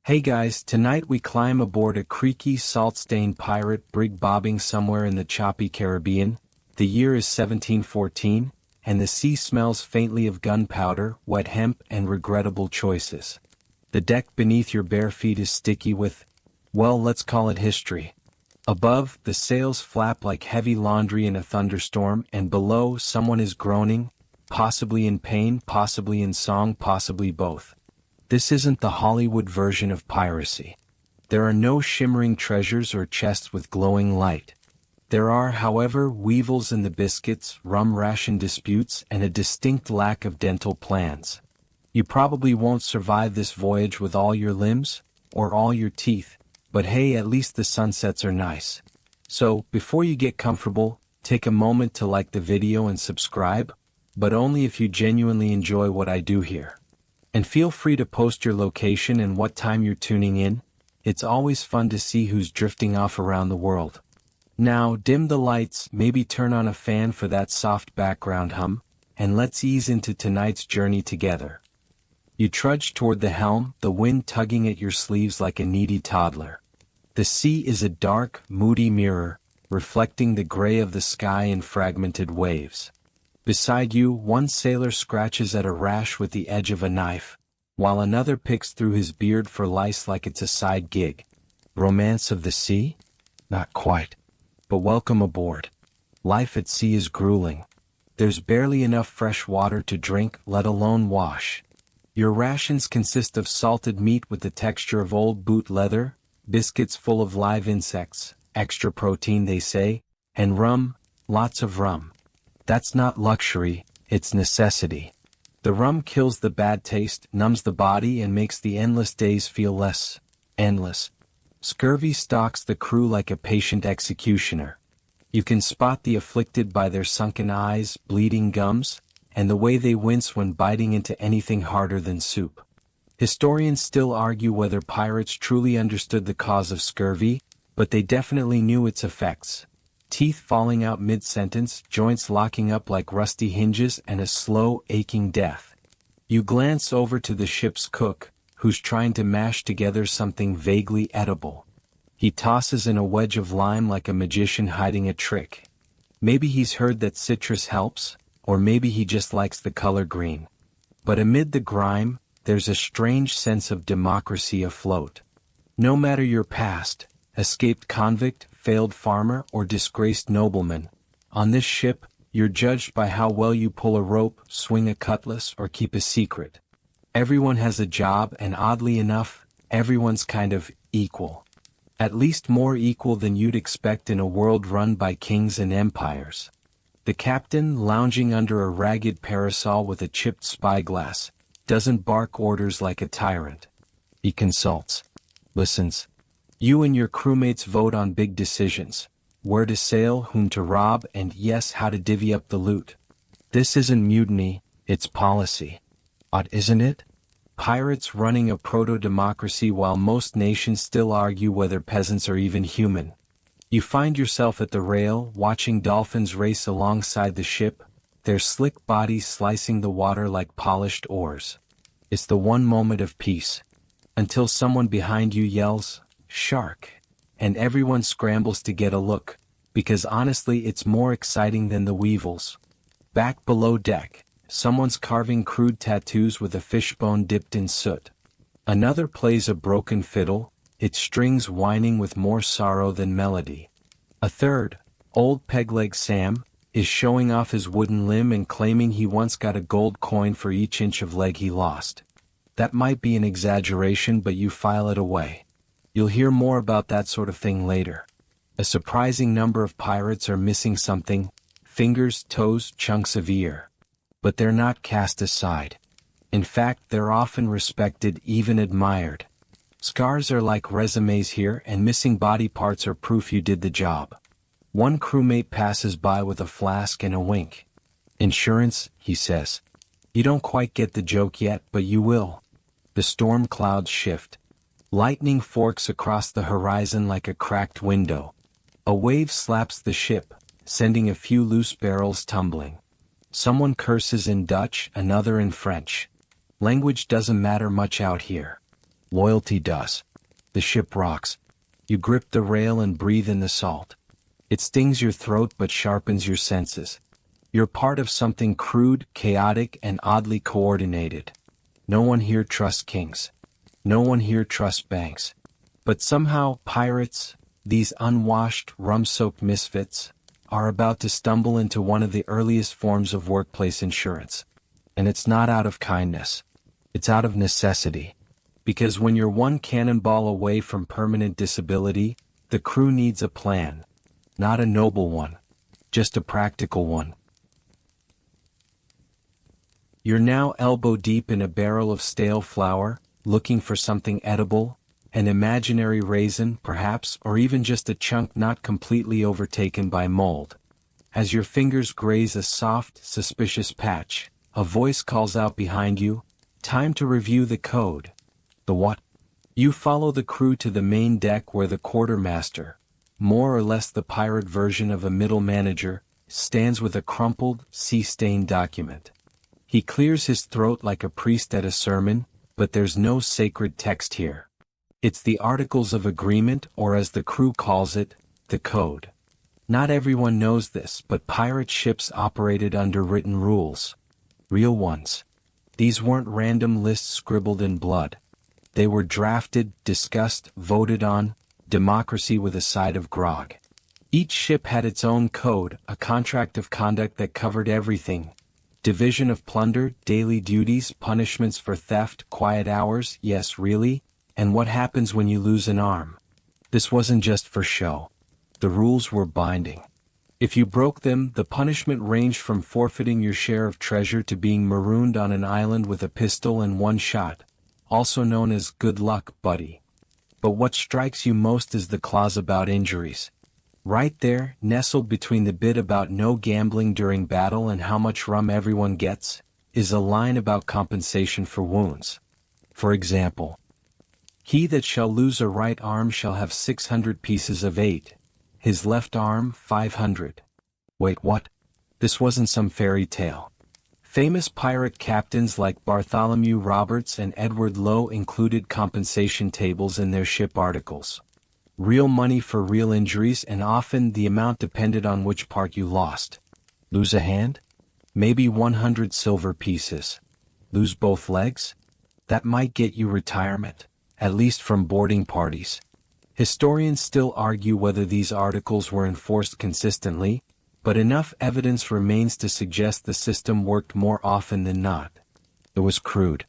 Hey guys, tonight we climb aboard a creaky, salt-stained pirate brig bobbing somewhere in the choppy Caribbean. The year is 1714, and the sea smells faintly of gunpowder, wet hemp, and regrettable choices. The deck beneath your bare feet is sticky with, well, let's call it history. Above, the sails flap like heavy laundry in a thunderstorm, and below, someone is groaning, possibly in pain, possibly in song, possibly both. This isn't the Hollywood version of piracy. There are no shimmering treasures or chests with glowing light. There are, however, weevils in the biscuits, rum ration disputes, and a distinct lack of dental plans. You probably won't survive this voyage with all your limbs, or all your teeth, but hey, at least the sunsets are nice. So, before you get comfortable, take a moment to like the video and subscribe, but only if you genuinely enjoy what I do here. And feel free to post your location and what time you're tuning in. It's always fun to see who's drifting off around the world. Now, dim the lights, maybe turn on a fan for that soft background hum, and let's ease into tonight's journey together. You trudge toward the helm, the wind tugging at your sleeves like a needy toddler. The sea is a dark, moody mirror, reflecting the gray of the sky in fragmented waves. Beside you, one sailor scratches at a rash with the edge of a knife, while another picks through his beard for lice like it's a side gig. Romance of the sea? Not quite. But welcome aboard. Life at sea is grueling. There's barely enough fresh water to drink, let alone wash. Your rations consist of salted meat with the texture of old boot leather, biscuits full of live insects, extra protein they say, and rum, lots of rum. That's not luxury, it's necessity. The rum kills the bad taste, numbs the body, and makes the endless days feel less endless. Scurvy stalks the crew like a patient executioner. You can spot the afflicted by their sunken eyes, bleeding gums, and the way they wince when biting into anything harder than soup. Historians still argue whether pirates truly understood the cause of scurvy, but they definitely knew its effects. Teeth falling out mid-sentence, joints locking up like rusty hinges, and a slow, aching death. You glance over to the ship's cook, who's trying to mash together something vaguely edible. He tosses in a wedge of lime like a magician hiding a trick. Maybe he's heard that citrus helps, or maybe he just likes the color green. But amid the grime, there's a strange sense of democracy afloat. No matter your past, escaped convict, failed farmer, or disgraced nobleman, on this ship, you're judged by how well you pull a rope, swing a cutlass, or keep a secret. Everyone has a job, and oddly enough, everyone's kind of equal. At least more equal than you'd expect in a world run by kings and empires. The captain, lounging under a ragged parasol with a chipped spyglass, doesn't bark orders like a tyrant. He consults, listens. You and your crewmates vote on big decisions: where to sail, whom to rob, and yes, how to divvy up the loot. This isn't mutiny, it's policy. Odd, isn't it? Pirates running a proto-democracy while most nations still argue whether peasants are even human. You find yourself at the rail, watching dolphins race alongside the ship, their slick bodies slicing the water like polished oars. It's the one moment of peace. Until someone behind you yells, "Shark!" and everyone scrambles to get a look, because honestly it's more exciting than the weevils. Back below deck, someone's carving crude tattoos with a fishbone dipped in soot. Another plays a broken fiddle, its strings whining with more sorrow than melody. A third, old Pegleg Sam, is showing off his wooden limb and claiming he once got a gold coin for each inch of leg he lost. That might be an exaggeration, but you file it away. You'll hear more about that sort of thing later. A surprising number of pirates are missing something: fingers, toes, chunks of ear. But they're not cast aside. In fact, they're often respected, even admired. Scars are like resumes here, and missing body parts are proof you did the job. One crewmate passes by with a flask and a wink. "Insurance," he says. You don't quite get the joke yet, but you will. The storm clouds shift. Lightning forks across the horizon like a cracked window. A wave slaps the ship, sending a few loose barrels tumbling. Someone curses in Dutch, another in French. Language doesn't matter much out here. Loyalty does. The ship rocks. You grip the rail and breathe in the salt. It stings your throat but sharpens your senses. You're part of something crude, chaotic, and oddly coordinated. No one here trusts kings. No one here trusts banks. But somehow, pirates, these unwashed, rum-soaked misfits, are about to stumble into one of the earliest forms of workplace insurance. And it's not out of kindness. It's out of necessity. Because when you're one cannonball away from permanent disability, the crew needs a plan. Not a noble one. Just a practical one. You're now elbow-deep in a barrel of stale flour, looking for something edible, an imaginary raisin, perhaps, or even just a chunk not completely overtaken by mold. As your fingers graze a soft, suspicious patch, a voice calls out behind you, "Time to review the code." The what? You follow the crew to the main deck where the quartermaster, more or less the pirate version of a middle manager, stands with a crumpled, sea-stained document. He clears his throat like a priest at a sermon, but there's no sacred text here. It's the Articles of Agreement, or as the crew calls it, the Code. Not everyone knows this, but pirate ships operated under written rules. Real ones. These weren't random lists scribbled in blood. They were drafted, discussed, voted on, democracy with a side of grog. Each ship had its own code, a contract of conduct that covered everything. Division of plunder, daily duties, punishments for theft, quiet hours, yes really, and what happens when you lose an arm. This wasn't just for show. The rules were binding. If you broke them, the punishment ranged from forfeiting your share of treasure to being marooned on an island with a pistol and one shot, also known as good luck, buddy. But what strikes you most is the clause about injuries. Right there, nestled between the bit about no gambling during battle and how much rum everyone gets, is a line about compensation for wounds. For example, "He that shall lose a right arm shall have 600 pieces of 8. His left arm, 500. Wait, what? This wasn't some fairy tale. Famous pirate captains like Bartholomew Roberts and Edward Lowe included compensation tables in their ship articles. Real money for real injuries, and often the amount depended on which part you lost. Lose a hand? Maybe 100 silver pieces. Lose both legs? That might get you retirement, at least from boarding parties. Historians still argue whether these articles were enforced consistently, but enough evidence remains to suggest the system worked more often than not. It was crude,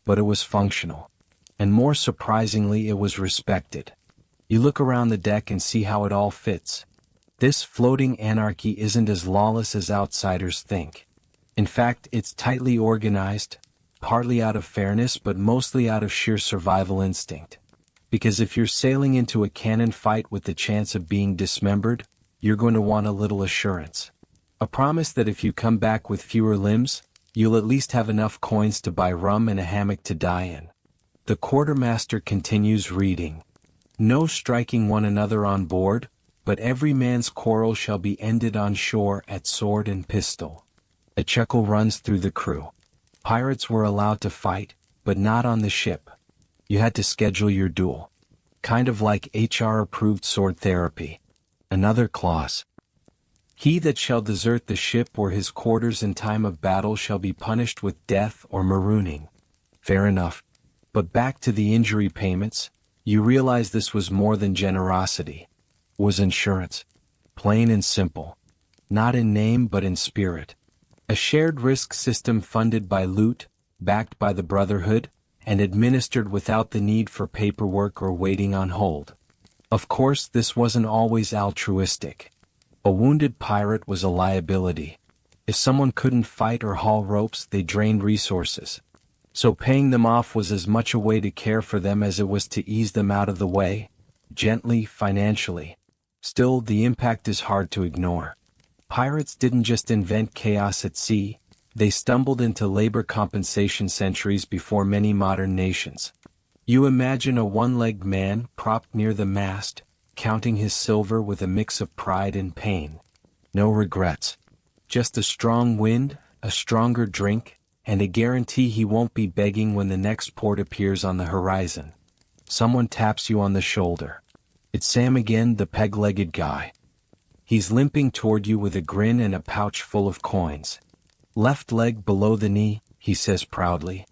but it was functional. And more surprisingly, it was respected. You look around the deck and see how it all fits. This floating anarchy isn't as lawless as outsiders think. In fact, it's tightly organized, partly out of fairness but mostly out of sheer survival instinct. Because if you're sailing into a cannon fight with the chance of being dismembered, you're going to want a little assurance. A promise that if you come back with fewer limbs, you'll at least have enough coins to buy rum and a hammock to die in. The quartermaster continues reading. "No striking one another on board, but every man's quarrel shall be ended on shore at sword and pistol." A chuckle runs through the crew. Pirates were allowed to fight, but not on the ship. You had to schedule your duel. Kind of like HR-approved sword therapy. Another clause. "He that shall desert the ship or his quarters in time of battle shall be punished with death or marooning." Fair enough. But back to the injury payments. You realize this was more than generosity. It was insurance. Plain and simple. Not in name but in spirit. A shared risk system funded by loot, backed by the Brotherhood, and administered without the need for paperwork or waiting on hold. Of course, this wasn't always altruistic. A wounded pirate was a liability. If someone couldn't fight or haul ropes, they drained resources. So paying them off was as much a way to care for them as it was to ease them out of the way, gently, financially. Still, the impact is hard to ignore. Pirates didn't just invent chaos at sea, they stumbled into labor compensation centuries before many modern nations. You imagine a one-legged man propped near the mast, counting his silver with a mix of pride and pain. No regrets. Just a strong wind, a stronger drink, and a guarantee he won't be begging when the next port appears on the horizon. Someone taps you on the shoulder. It's Sam again, the peg-legged guy. He's limping toward you with a grin and a pouch full of coins. Left leg below the knee, he says proudly.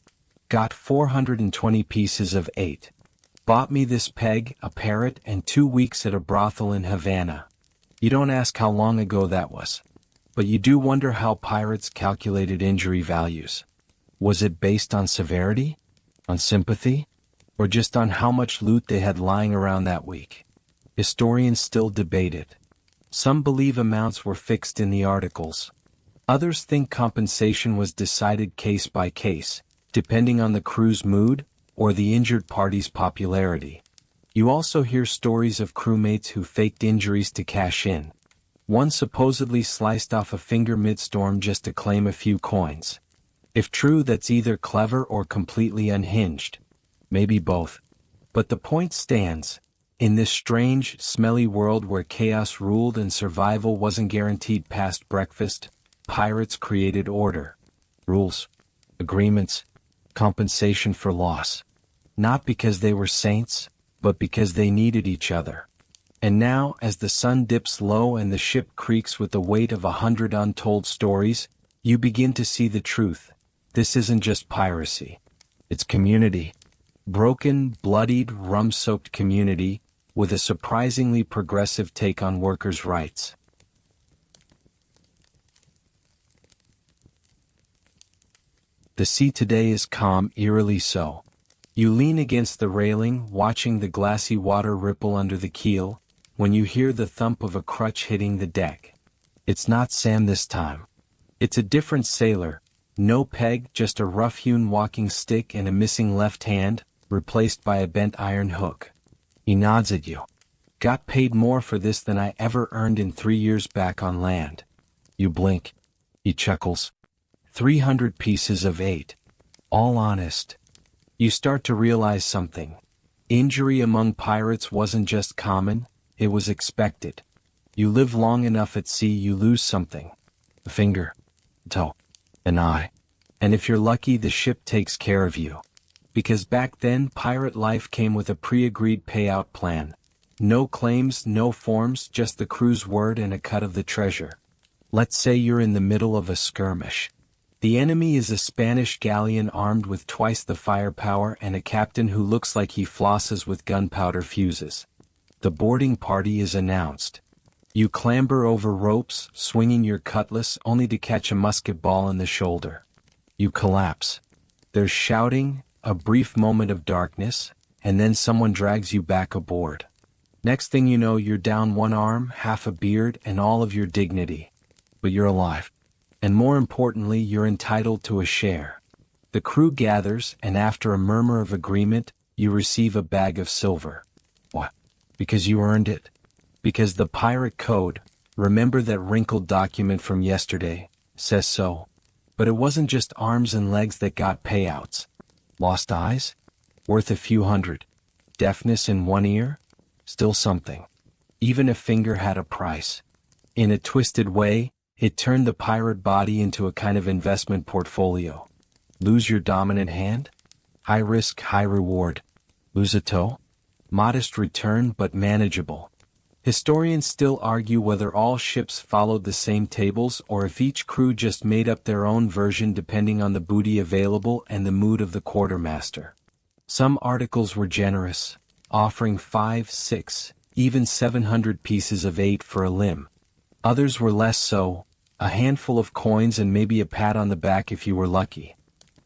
Got 420 pieces of 8. Bought me this peg, a parrot, and 2 weeks at a brothel in Havana. You don't ask how long ago that was. But you do wonder how pirates calculated injury values. Was it based on severity? On sympathy? Or just on how much loot they had lying around that week? Historians still debate it. Some believe amounts were fixed in the articles. Others think compensation was decided case by case, depending on the crew's mood or the injured party's popularity. You also hear stories of crewmates who faked injuries to cash in. One supposedly sliced off a finger mid-storm just to claim a few coins. If true, that's either clever or completely unhinged. Maybe both. But the point stands. In this strange, smelly world where chaos ruled and survival wasn't guaranteed past breakfast, pirates created order. Rules. Agreements. Compensation for loss. Not because they were saints, but because they needed each other. And now, as the sun dips low and the ship creaks with the weight of 100 untold stories, you begin to see the truth. This isn't just piracy. It's community. Broken, bloodied, rum-soaked community, with a surprisingly progressive take on workers' rights. The sea today is calm, eerily so. You lean against the railing, watching the glassy water ripple under the keel, when you hear the thump of a crutch hitting the deck. It's not Sam this time. It's a different sailor. No peg, just a rough-hewn walking stick and a missing left hand, replaced by a bent iron hook. He nods at you. Got paid more for this than I ever earned in 3 years back on land. You blink. He chuckles. 300 pieces of 8. All honest. You start to realize something. Injury among pirates wasn't just common, it was expected. You live long enough at sea, you lose something. A finger, a toe, an eye. And if you're lucky, the ship takes care of you. Because back then, pirate life came with a pre-agreed payout plan. No claims, no forms, just the crew's word and a cut of the treasure. Let's say you're in the middle of a skirmish. The enemy is a Spanish galleon armed with twice the firepower and a captain who looks like he flosses with gunpowder fuses. The boarding party is announced. You clamber over ropes, swinging your cutlass only to catch a musket ball in the shoulder. You collapse. There's shouting, a brief moment of darkness, and then someone drags you back aboard. Next thing you know, you're down one arm, half a beard, and all of your dignity. But you're alive. And more importantly, you're entitled to a share. The crew gathers, and after a murmur of agreement, you receive a bag of silver. What? Because you earned it. Because the pirate code, remember that wrinkled document from yesterday, says so. But it wasn't just arms and legs that got payouts. Lost eyes? Worth a few hundred. Deafness in one ear? Still something. Even a finger had a price. In a twisted way, it turned the pirate body into a kind of investment portfolio. Lose your dominant hand? High risk, high reward. Lose a toe? Modest return but manageable. Historians still argue whether all ships followed the same tables or if each crew just made up their own version depending on the booty available and the mood of the quartermaster. Some articles were generous, offering 5, 6, even 700 pieces of 8 for a limb. Others were less so, a handful of coins and maybe a pat on the back if you were lucky.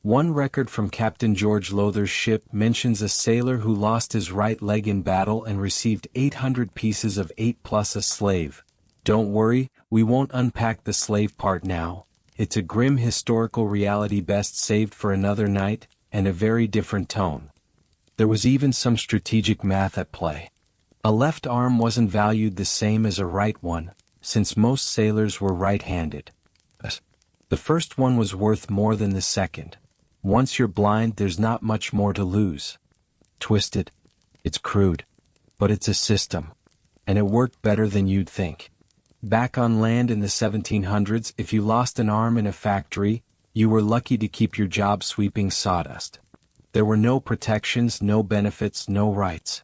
One record from Captain George Lowther's ship mentions a sailor who lost his right leg in battle and received 800 pieces of 8 plus a slave. Don't worry, we won't unpack the slave part now. It's a grim historical reality best saved for another night, and a very different tone. There was even some strategic math at play. A left arm wasn't valued the same as a right one, since most sailors were right-handed. The first one was worth more than the second. Once you're blind, there's not much more to lose. Twisted. It's crude. But it's a system. And it worked better than you'd think. Back on land in the 1700s, if you lost an arm in a factory, you were lucky to keep your job sweeping sawdust. There were no protections, no benefits, no rights.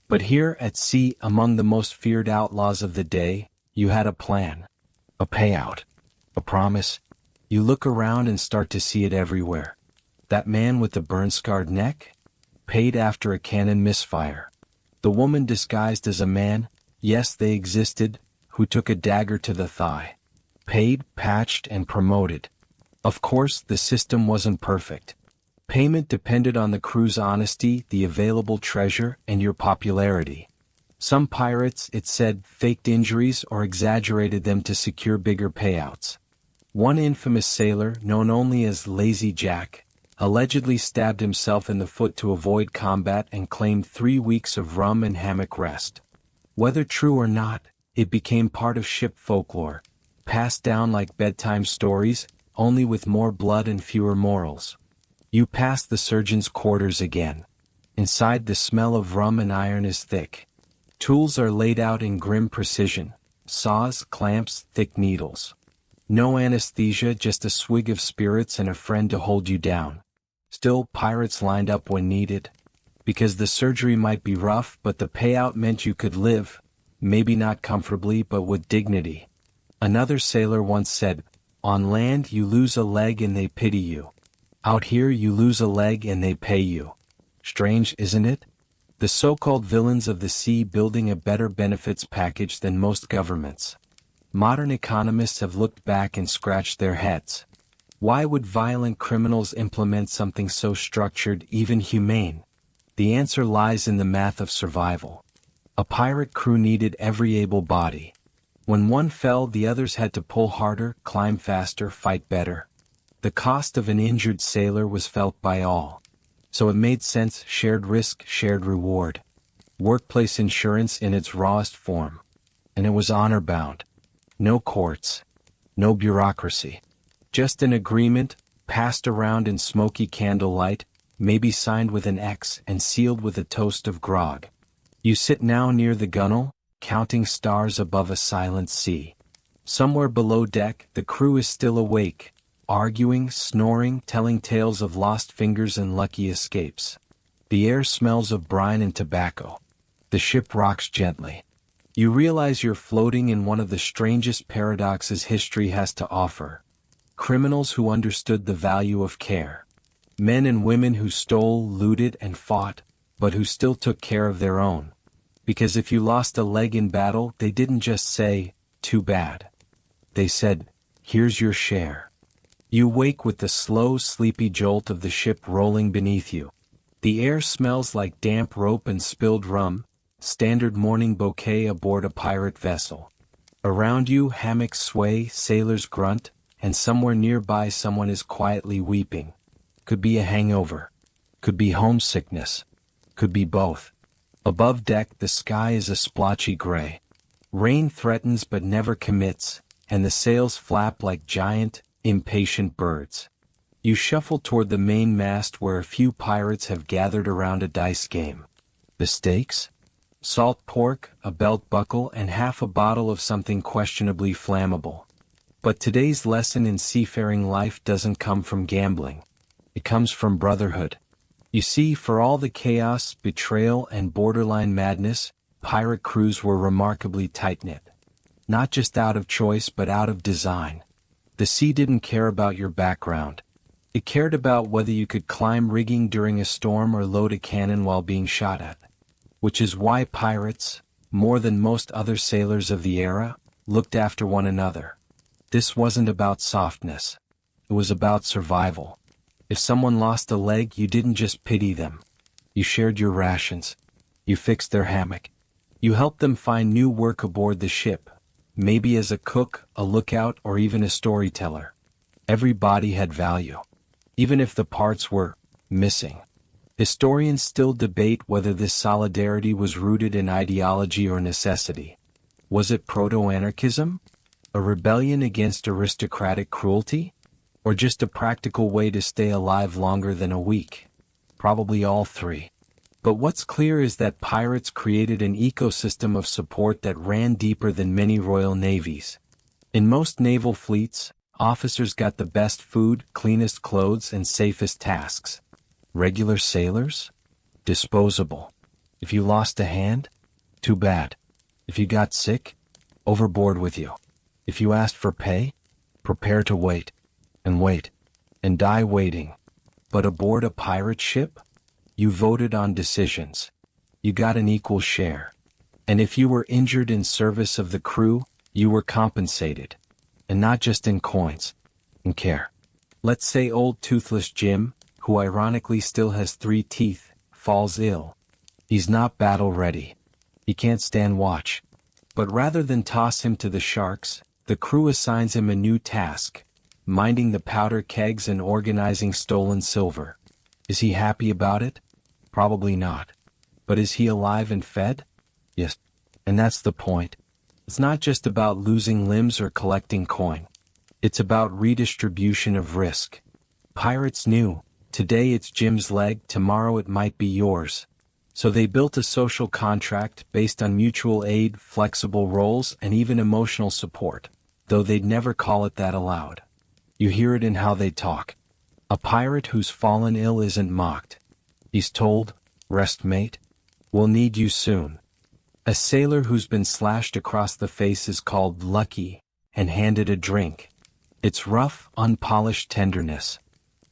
But here at sea, among the most feared outlaws of the day, you had a plan. A payout. A promise. You look around and start to see it everywhere. That man with the burn-scarred neck? Paid after a cannon misfire. The woman disguised as a man, yes they existed, who took a dagger to the thigh. Paid, patched, and promoted. Of course, the system wasn't perfect. Payment depended on the crew's honesty, the available treasure, and your popularity. Some pirates, it said, faked injuries or exaggerated them to secure bigger payouts. One infamous sailor, known only as Lazy Jack, allegedly stabbed himself in the foot to avoid combat and claimed 3 weeks of rum and hammock rest. Whether true or not, it became part of ship folklore, passed down like bedtime stories, only with more blood and fewer morals. You pass the surgeon's quarters again. Inside, the smell of rum and iron is thick. Tools are laid out in grim precision. Saws, clamps, thick needles. No anesthesia, just a swig of spirits and a friend to hold you down. Still, pirates lined up when needed. Because the surgery might be rough, but the payout meant you could live. Maybe not comfortably, but with dignity. Another sailor once said, "On land you lose a leg and they pity you. Out here you lose a leg and they pay you." Strange, isn't it? The so-called villains of the sea building a better benefits package than most governments. Modern economists have looked back and scratched their heads. Why would violent criminals implement something so structured, even humane? The answer lies in the math of survival. A pirate crew needed every able body. When one fell, the others had to pull harder, climb faster, fight better. The cost of an injured sailor was felt by all. So it made sense, shared risk, shared reward. Workplace insurance in its rawest form. And it was honor-bound. No courts. No bureaucracy. Just an agreement, passed around in smoky candlelight, maybe signed with an X and sealed with a toast of grog. You sit now near the gunwale, counting stars above a silent sea. Somewhere below deck, the crew is still awake, arguing, snoring, telling tales of lost fingers and lucky escapes. The air smells of brine and tobacco. The ship rocks gently. You realize you're floating in one of the strangest paradoxes history has to offer. Criminals who understood the value of care. Men and women who stole, looted, and fought, but who still took care of their own. Because if you lost a leg in battle, they didn't just say, "Too bad." They said, "Here's your share." You wake with the slow, sleepy jolt of the ship rolling beneath you. The air smells like damp rope and spilled rum, standard morning bouquet aboard a pirate vessel. Around you, hammocks sway, sailors grunt, and somewhere nearby someone is quietly weeping. Could be a hangover. Could be homesickness. Could be both. Above deck, the sky is a splotchy gray. Rain threatens but never commits, and the sails flap like giant, impatient birds. You shuffle toward the main mast where a few pirates have gathered around a dice game. The stakes? Salt pork, a belt buckle, and half a bottle of something questionably flammable. But today's lesson in seafaring life doesn't come from gambling. It comes from brotherhood. You see, for all the chaos, betrayal, and borderline madness, pirate crews were remarkably tight-knit. Not just out of choice but out of design. The sea didn't care about your background. It cared about whether you could climb rigging during a storm or load a cannon while being shot at. Which is why pirates, more than most other sailors of the era, looked after one another. This wasn't about softness. It was about survival. If someone lost a leg, you didn't just pity them. You shared your rations. You fixed their hammock. You helped them find new work aboard the ship. Maybe as a cook, a lookout, or even a storyteller. Every body had value. Even if the parts were missing. Historians still debate whether this solidarity was rooted in ideology or necessity. Was it proto-anarchism? A rebellion against aristocratic cruelty? Or just a practical way to stay alive longer than a week? Probably all three. But what's clear is that pirates created an ecosystem of support that ran deeper than many royal navies. In most naval fleets, officers got the best food, cleanest clothes, and safest tasks. Regular sailors? Disposable. If you lost a hand? Too bad. If you got sick? Overboard with you. If you asked for pay? Prepare to wait. And die waiting. But aboard a pirate ship? You voted on decisions. You got an equal share. And if you were injured in service of the crew, you were compensated. And not just in coins. In care. Let's say old Toothless Jim, who ironically still has 3 teeth, falls ill. He's not battle ready. He can't stand watch. But rather than toss him to the sharks, the crew assigns him a new task, minding the powder kegs and organizing stolen silver. Is he happy about it? Probably not. But is he alive and fed? Yes. And that's the point. It's not just about losing limbs or collecting coin. It's about redistribution of risk. Pirates knew, today it's Jim's leg, tomorrow it might be yours. So they built a social contract based on mutual aid, flexible roles, and even emotional support, though they'd never call it that aloud. You hear it in how they talk. A pirate who's fallen ill isn't mocked. He's told, "Rest, mate. We'll need you soon." A sailor who's been slashed across the face is called lucky and handed a drink. It's rough, unpolished tenderness.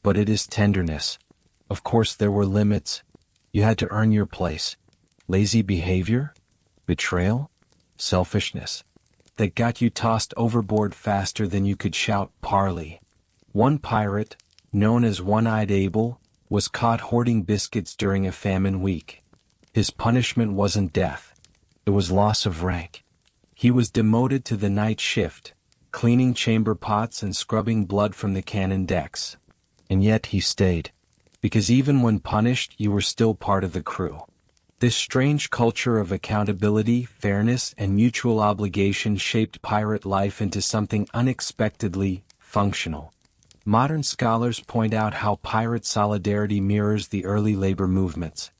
But it is tenderness. Of course there were limits. You had to earn your place. Lazy behavior? Betrayal? Selfishness. That got you tossed overboard faster than you could shout parley. One pirate, known as One-Eyed Abel, was caught hoarding biscuits during a famine week. His punishment wasn't death. It was loss of rank. He was demoted to the night shift, cleaning chamber pots and scrubbing blood from the cannon decks. And yet he stayed. Because even when punished, you were still part of the crew. This strange culture of accountability, fairness, and mutual obligation shaped pirate life into something unexpectedly functional. Modern scholars point out how pirate solidarity mirrors the early labor movements.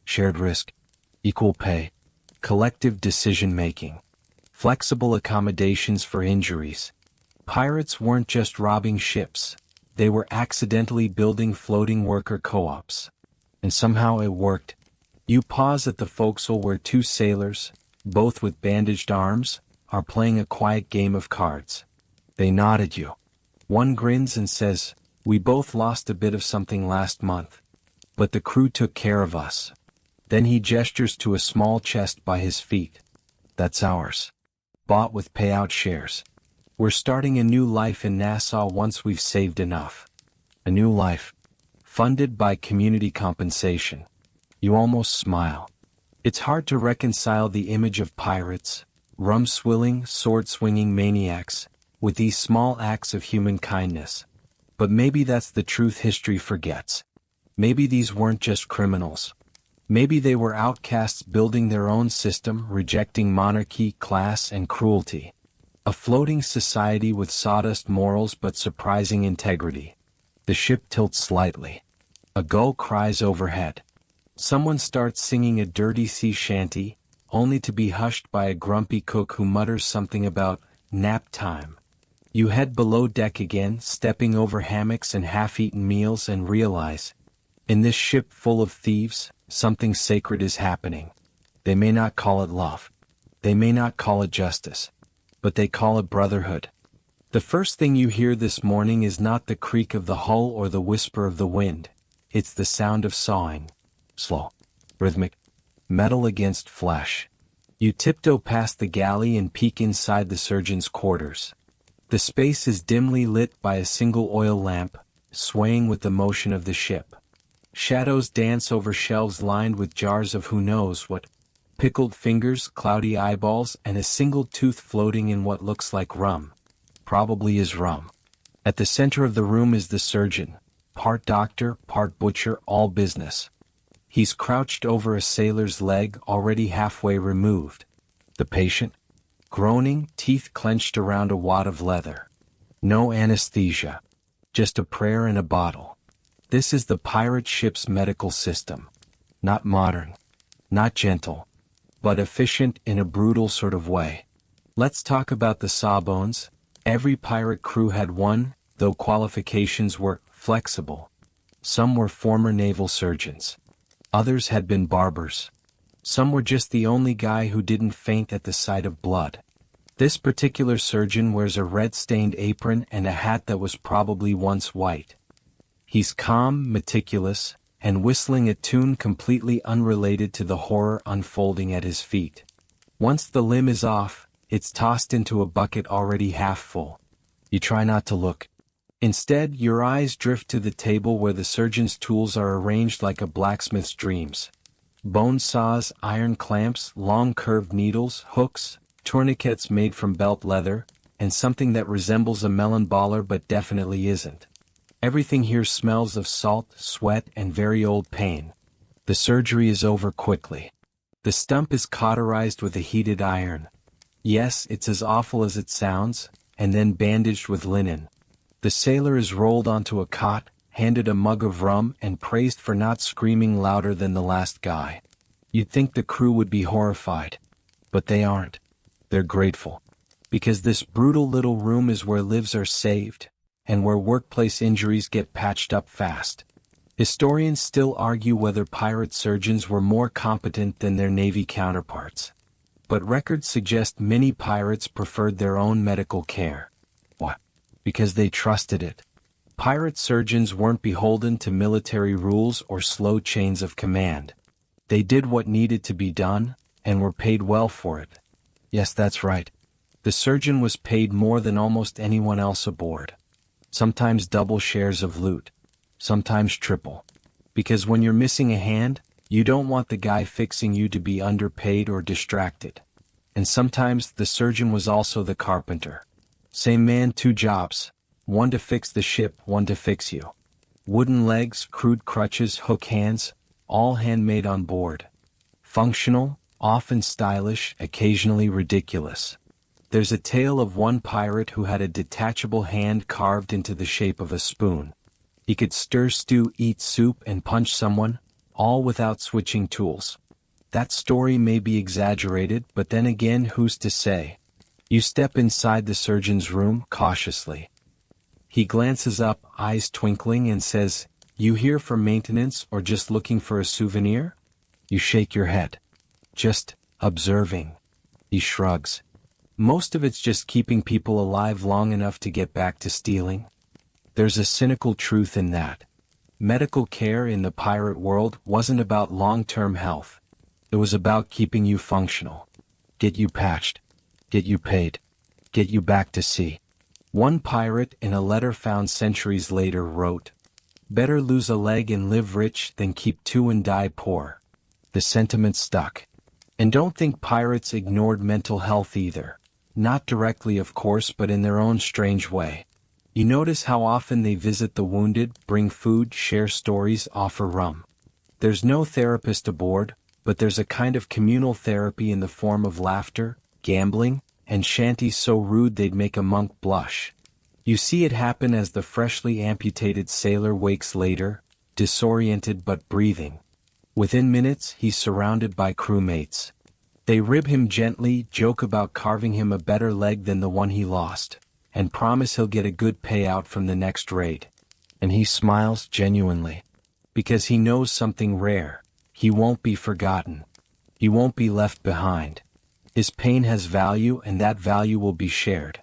Shared risk, equal pay, collective decision-making, flexible accommodations for injuries. Pirates weren't just robbing ships. They were accidentally building floating worker co-ops. And somehow it worked. You pause at the forecastle where 2 sailors, both with bandaged arms, are playing a quiet game of cards. They nod at you. One grins and says, "We both lost a bit of something last month. But the crew took care of us." Then he gestures to a small chest by his feet. "That's ours. Bought with payout shares. We're starting a new life in Nassau once we've saved enough." A new life. Funded by community compensation. You almost smile. It's hard to reconcile the image of pirates, rum-swilling, sword-swinging maniacs, with these small acts of human kindness. But maybe that's the truth history forgets. Maybe these weren't just criminals. Maybe they were outcasts building their own system, rejecting monarchy, class, and cruelty. A floating society with sawdust morals but surprising integrity. The ship tilts slightly. A gull cries overhead. Someone starts singing a dirty sea shanty, only to be hushed by a grumpy cook who mutters something about nap time. You head below deck again, stepping over hammocks and half-eaten meals, and realize, in this ship full of thieves, something sacred is happening. They may not call it love. They may not call it justice. But they call it brotherhood. The first thing you hear this morning is not the creak of the hull or the whisper of the wind. It's the sound of sawing. Slow. Rhythmic. Metal against flesh. You tiptoe past the galley and peek inside the surgeon's quarters. The space is dimly lit by a single oil lamp, swaying with the motion of the ship. Shadows dance over shelves lined with jars of who knows what. Pickled fingers, cloudy eyeballs, and a single tooth floating in what looks like rum. Probably is rum. At the center of the room is the surgeon, part doctor, part butcher, all business. He's crouched over a sailor's leg already halfway removed. The patient? Groaning, teeth clenched around a wad of leather. No anesthesia. Just a prayer and a bottle. This is the pirate ship's medical system. Not modern. Not gentle. But efficient in a brutal sort of way. Let's talk about the sawbones. Every pirate crew had one, though qualifications were flexible. Some were former naval surgeons. Others had been barbers. Some were just the only guy who didn't faint at the sight of blood. This particular surgeon wears a red-stained apron and a hat that was probably once white. He's calm, meticulous, and whistling a tune completely unrelated to the horror unfolding at his feet. Once the limb is off, it's tossed into a bucket already half full. You try not to look. Instead, your eyes drift to the table where the surgeon's tools are arranged like a blacksmith's dreams. Bone saws, iron clamps, long curved needles, hooks, tourniquets made from belt leather, and something that resembles a melon baller but definitely isn't. Everything here smells of salt, sweat, and very old pain. The surgery is over quickly. The stump is cauterized with a heated iron. Yes, it's as awful as it sounds, and then bandaged with linen. The sailor is rolled onto a cot, handed a mug of rum, and praised for not screaming louder than the last guy. You'd think the crew would be horrified. But they aren't. They're grateful. Because this brutal little room is where lives are saved, and where workplace injuries get patched up fast. Historians still argue whether pirate surgeons were more competent than their Navy counterparts. But records suggest many pirates preferred their own medical care. Why? Because they trusted it. Pirate surgeons weren't beholden to military rules or slow chains of command. They did what needed to be done, and were paid well for it. Yes, that's right. The surgeon was paid more than almost anyone else aboard. Sometimes double shares of loot. Sometimes triple. Because when you're missing a hand, you don't want the guy fixing you to be underpaid or distracted. And sometimes the surgeon was also the carpenter. Same man, two jobs. One to fix the ship, one to fix you. Wooden legs, crude crutches, hook hands, all handmade on board. Functional, often stylish, occasionally ridiculous. There's a tale of one pirate who had a detachable hand carved into the shape of a spoon. He could stir stew, eat soup, and punch someone, all without switching tools. That story may be exaggerated, but then again, who's to say? You step inside the surgeon's room cautiously. He glances up, eyes twinkling, and says, "You here for maintenance or just looking for a souvenir?" You shake your head. "Just observing." He shrugs. "Most of it's just keeping people alive long enough to get back to stealing." There's a cynical truth in that. Medical care in the pirate world wasn't about long-term health. It was about keeping you functional. Get you patched. Get you paid. Get you back to sea. One pirate, in a letter found centuries later, wrote, "Better lose a leg and live rich than keep two and die poor." The sentiment stuck. And don't think pirates ignored mental health either. Not directly, of course, but in their own strange way. You notice how often they visit the wounded, bring food, share stories, offer rum. There's no therapist aboard, but there's a kind of communal therapy in the form of laughter, gambling, and shanties so rude they'd make a monk blush. You see it happen as the freshly amputated sailor wakes later, disoriented but breathing. Within minutes, he's surrounded by crewmates. They rib him gently, joke about carving him a better leg than the one he lost, and promise he'll get a good payout from the next raid. And he smiles genuinely. Because he knows something rare. He won't be forgotten. He won't be left behind. His pain has value, and that value will be shared.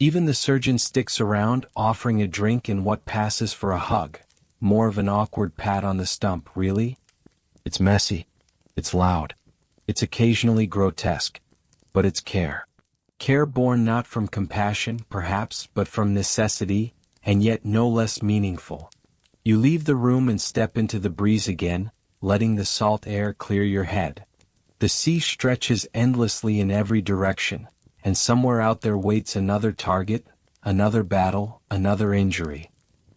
Even the surgeon sticks around, offering a drink and what passes for a hug. More of an awkward pat on the stump, really? It's messy. It's loud. It's occasionally grotesque. But it's care. Care born not from compassion, perhaps, but from necessity, and yet no less meaningful. You leave the room and step into the breeze again, letting the salt air clear your head. The sea stretches endlessly in every direction, and somewhere out there waits another target, another battle, another injury.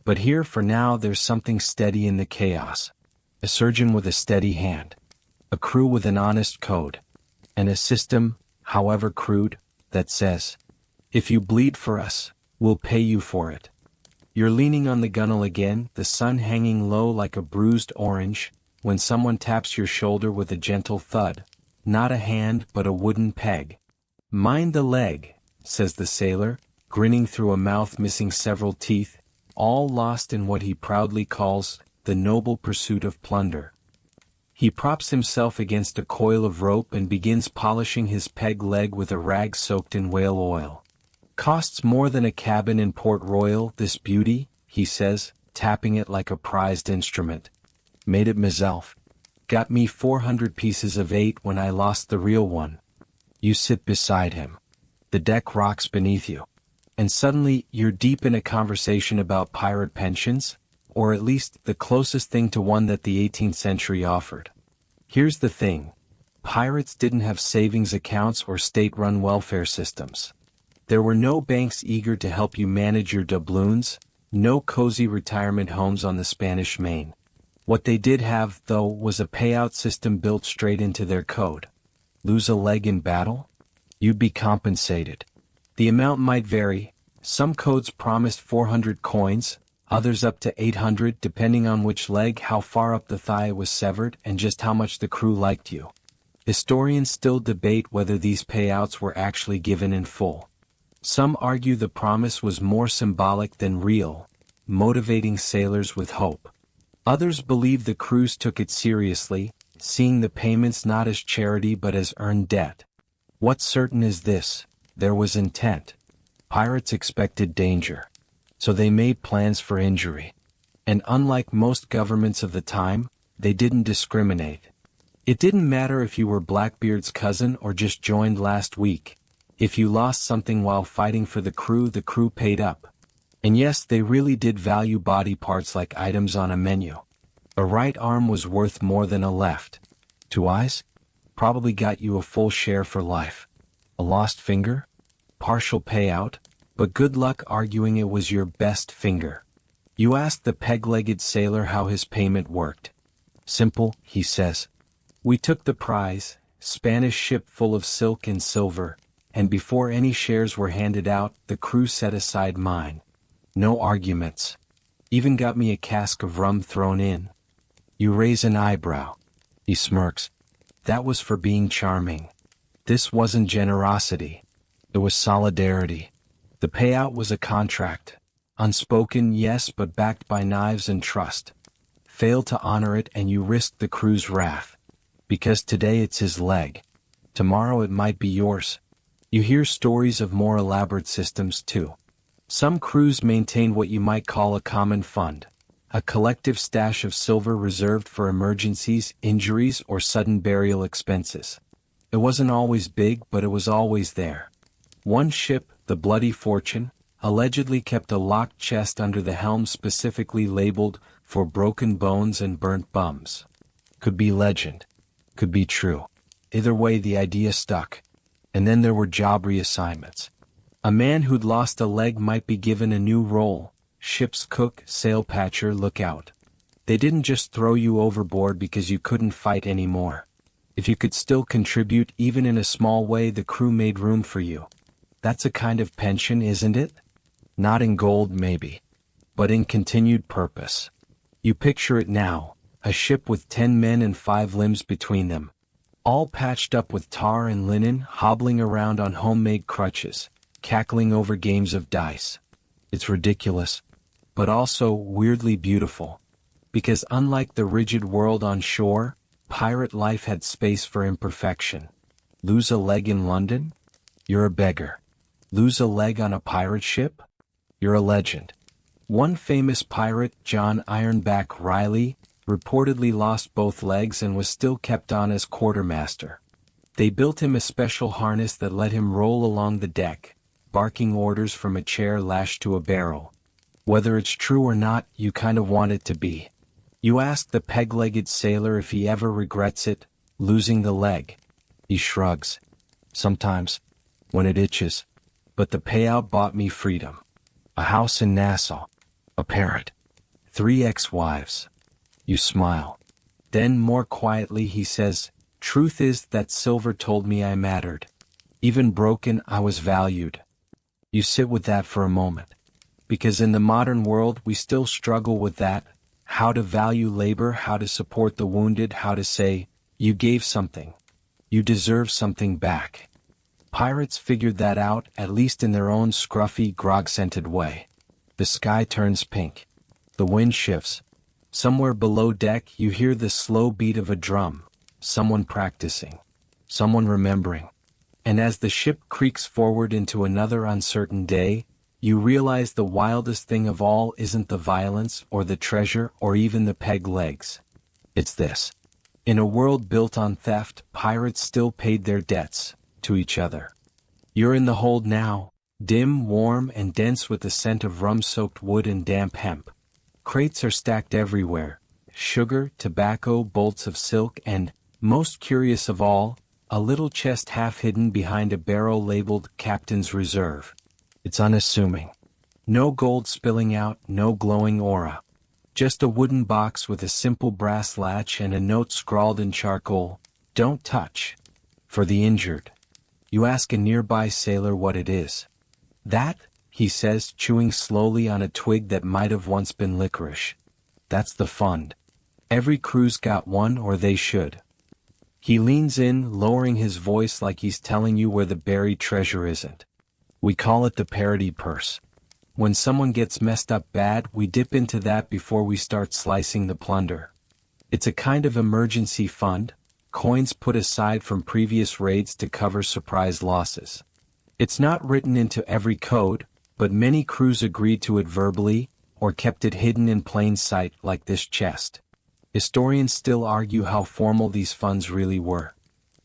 But here for now there's something steady in the chaos. A surgeon with a steady hand. A crew with an honest code. And a system, however crude, that says, "If you bleed for us, we'll pay you for it." You're leaning on the gunwale again, the sun hanging low like a bruised orange, when someone taps your shoulder with a gentle thud. Not a hand, but a wooden peg. "Mind the leg," says the sailor, grinning through a mouth missing several teeth, all lost in what he proudly calls the noble pursuit of plunder. He props himself against a coil of rope and begins polishing his peg leg with a rag soaked in whale oil. Costs more than a cabin in Port Royal, this beauty, he says, tapping it like a prized instrument. Made it myself. Got me 400 pieces of 8 when I lost the real one. You sit beside him. The deck rocks beneath you. And suddenly, you're deep in a conversation about pirate pensions, or at least the closest thing to one that the 18th century offered. Here's the thing. Pirates didn't have savings accounts or state-run welfare systems. There were no banks eager to help you manage your doubloons, no cozy retirement homes on the Spanish Main. What they did have, though, was a payout system built straight into their code. Lose a leg in battle? You'd be compensated. The amount might vary. Some codes promised 400 coins, others up to 800 depending on which leg, how far up the thigh it was severed, and just how much the crew liked you. Historians still debate whether these payouts were actually given in full. Some argue the promise was more symbolic than real, motivating sailors with hope. Others believe the crews took it seriously, seeing the payments not as charity but as earned debt. What's certain is this: there was intent. Pirates expected danger, so they made plans for injury. And unlike most governments of the time, they didn't discriminate. It didn't matter if you were Blackbeard's cousin or just joined last week. If you lost something while fighting for the crew paid up. And yes, they really did value body parts like items on a menu. A right arm was worth more than a left. 2 eyes? Probably got you a full share for life. A lost finger? Partial payout, but good luck arguing it was your best finger. You ask the peg-legged sailor how his payment worked. Simple, he says. We took the prize, Spanish ship full of silk and silver, and before any shares were handed out, the crew set aside mine. No arguments. Even got me a cask of rum thrown in. You raise an eyebrow. He smirks. That was for being charming. This wasn't generosity. It was solidarity. The payout was a contract. Unspoken, yes, but backed by knives and trust. Fail to honor it and you risk the crew's wrath. Because today it's his leg. Tomorrow it might be yours. You hear stories of more elaborate systems too. Some crews maintained what you might call a common fund, a collective stash of silver reserved for emergencies, injuries, or sudden burial expenses. It wasn't always big, but it was always there. One ship, the Bloody Fortune, allegedly kept a locked chest under the helm specifically labeled for broken bones and burnt bums. Could be legend. Could be true. Either way, the idea stuck. And then there were job reassignments. A man who'd lost a leg might be given a new role: ship's cook, sail patcher, lookout. They didn't just throw you overboard because you couldn't fight anymore. If you could still contribute even in a small way, the crew made room for you. That's a kind of pension, isn't it? Not in gold maybe, but in continued purpose. You picture it now, a ship with 10 men and 5 limbs between them. All patched up with tar and linen, hobbling around on homemade crutches, cackling over games of dice. It's ridiculous, but also weirdly beautiful. Because unlike the rigid world on shore, pirate life had space for imperfection. Lose a leg in London? You're a beggar. Lose a leg on a pirate ship? You're a legend. One famous pirate, John Ironback Riley, reportedly lost both legs and was still kept on as quartermaster. They built him a special harness that let him roll along the deck, barking orders from a chair lashed to a barrel. Whether it's true or not, you kind of want it to be. You ask the peg-legged sailor if he ever regrets it, losing the leg. He shrugs. Sometimes, when it itches. But the payout bought me freedom. A house in Nassau. A parrot. 3 ex-wives. You smile. Then, more quietly, he says, "Truth is that silver told me I mattered. Even broken, I was valued." You sit with that for a moment. Because in the modern world, we still struggle with that. How to value labor, how to support the wounded, how to say, you gave something. You deserve something back. Pirates figured that out, at least in their own scruffy, grog-scented way. The sky turns pink. The wind shifts. Somewhere below deck you hear the slow beat of a drum, someone practicing, someone remembering. And as the ship creaks forward into another uncertain day, you realize the wildest thing of all isn't the violence or the treasure or even the peg legs. It's this. In a world built on theft, pirates still paid their debts, to each other. You're in the hold now, dim, warm, and dense with the scent of rum-soaked wood and damp hemp. Crates are stacked everywhere, sugar, tobacco, bolts of silk, and, most curious of all, a little chest half hidden behind a barrel labeled Captain's Reserve. It's unassuming. No gold spilling out, no glowing aura. Just a wooden box with a simple brass latch and a note scrawled in charcoal, "Don't touch." For the injured. You ask a nearby sailor what it is. "That," he says, chewing slowly on a twig that might have once been licorice. "That's the fund. Every crew's got one, or they should." He leans in, lowering his voice like he's telling you where the buried treasure isn't. "We call it the parity purse. When someone gets messed up bad, we dip into that before we start slicing the plunder. It's a kind of emergency fund, coins put aside from previous raids to cover surprise losses. It's not written into every code, but many crews agreed to it verbally, or kept it hidden in plain sight like this chest. Historians still argue how formal these funds really were.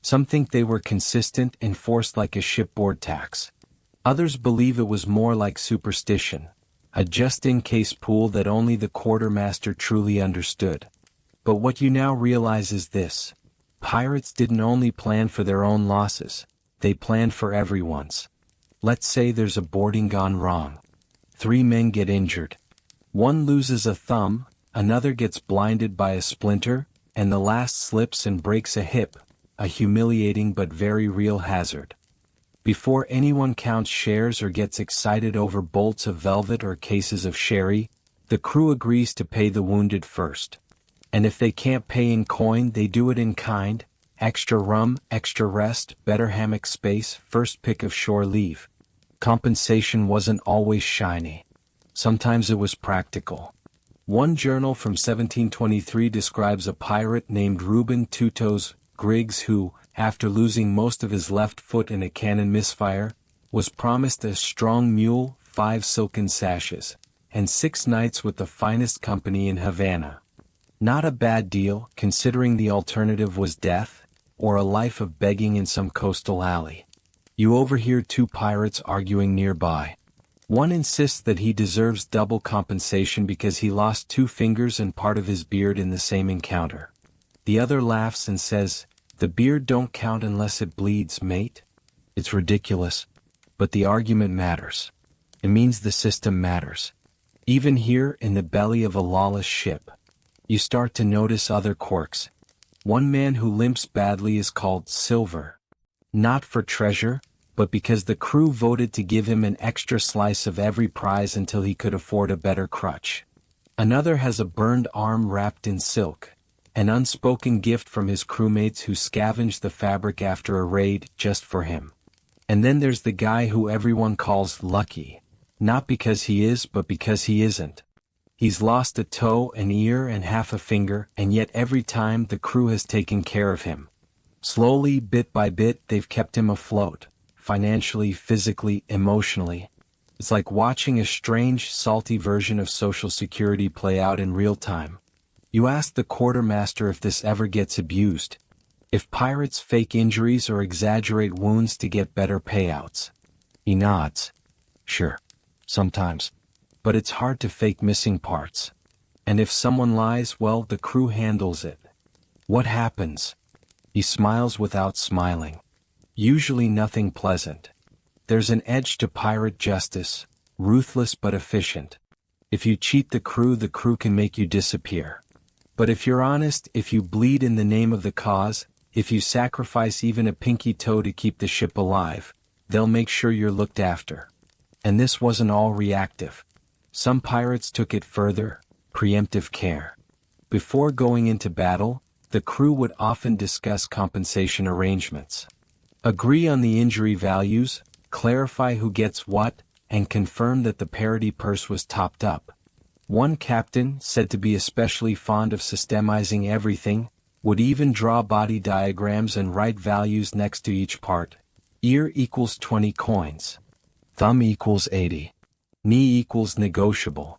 Some think they were consistent, enforced like a shipboard tax. Others believe it was more like superstition, a just-in-case pool that only the quartermaster truly understood. But what you now realize is this. Pirates didn't only plan for their own losses, they planned for everyone's. Let's say there's a boarding gone wrong. 3 men get injured. One loses a thumb, another gets blinded by a splinter, and the last slips and breaks a hip, a humiliating but very real hazard. Before anyone counts shares or gets excited over bolts of velvet or cases of sherry, the crew agrees to pay the wounded first. And if they can't pay in coin, they do it in kind: extra rum, extra rest, better hammock space, first pick of shore leave. Compensation wasn't always shiny. Sometimes it was practical. One journal from 1723 describes a pirate named Reuben Two-Toes Griggs who, after losing most of his left foot in a cannon misfire, was promised a strong mule, 5 silken sashes, and 6 nights with the finest company in Havana. Not a bad deal, considering the alternative was death, or a life of begging in some coastal alley. You overhear 2 pirates arguing nearby. One insists that he deserves double compensation because he lost 2 fingers and part of his beard in the same encounter. The other laughs and says, "The beard don't count unless it bleeds, mate." It's ridiculous, but the argument matters. It means the system matters. Even here in the belly of a lawless ship, you start to notice other quirks. One man who limps badly is called Silver. Not for treasure, but because the crew voted to give him an extra slice of every prize until he could afford a better crutch. Another has a burned arm wrapped in silk, an unspoken gift from his crewmates who scavenged the fabric after a raid just for him. And then there's the guy who everyone calls lucky, not because he is but because he isn't. He's lost a toe, an ear, and half a finger, and yet every time the crew has taken care of him. Slowly, bit by bit, they've kept him afloat, financially, physically, emotionally. It's like watching a strange, salty version of Social Security play out in real time. You ask the quartermaster if this ever gets abused. If pirates fake injuries or exaggerate wounds to get better payouts. He nods. Sure. Sometimes. But it's hard to fake missing parts. And if someone lies, well, the crew handles it. What happens? He smiles without smiling. Usually nothing pleasant. There's an edge to pirate justice, ruthless but efficient. If you cheat the crew can make you disappear. But if you're honest, if you bleed in the name of the cause, if you sacrifice even a pinky toe to keep the ship alive, they'll make sure you're looked after. And this wasn't all reactive. Some pirates took it further, preemptive care. Before going into battle, the crew would often discuss compensation arrangements. Agree on the injury values, clarify who gets what, and confirm that the parity purse was topped up. One captain, said to be especially fond of systemizing everything, would even draw body diagrams and write values next to each part. Ear equals 20 coins. Thumb equals 80. Knee equals negotiable.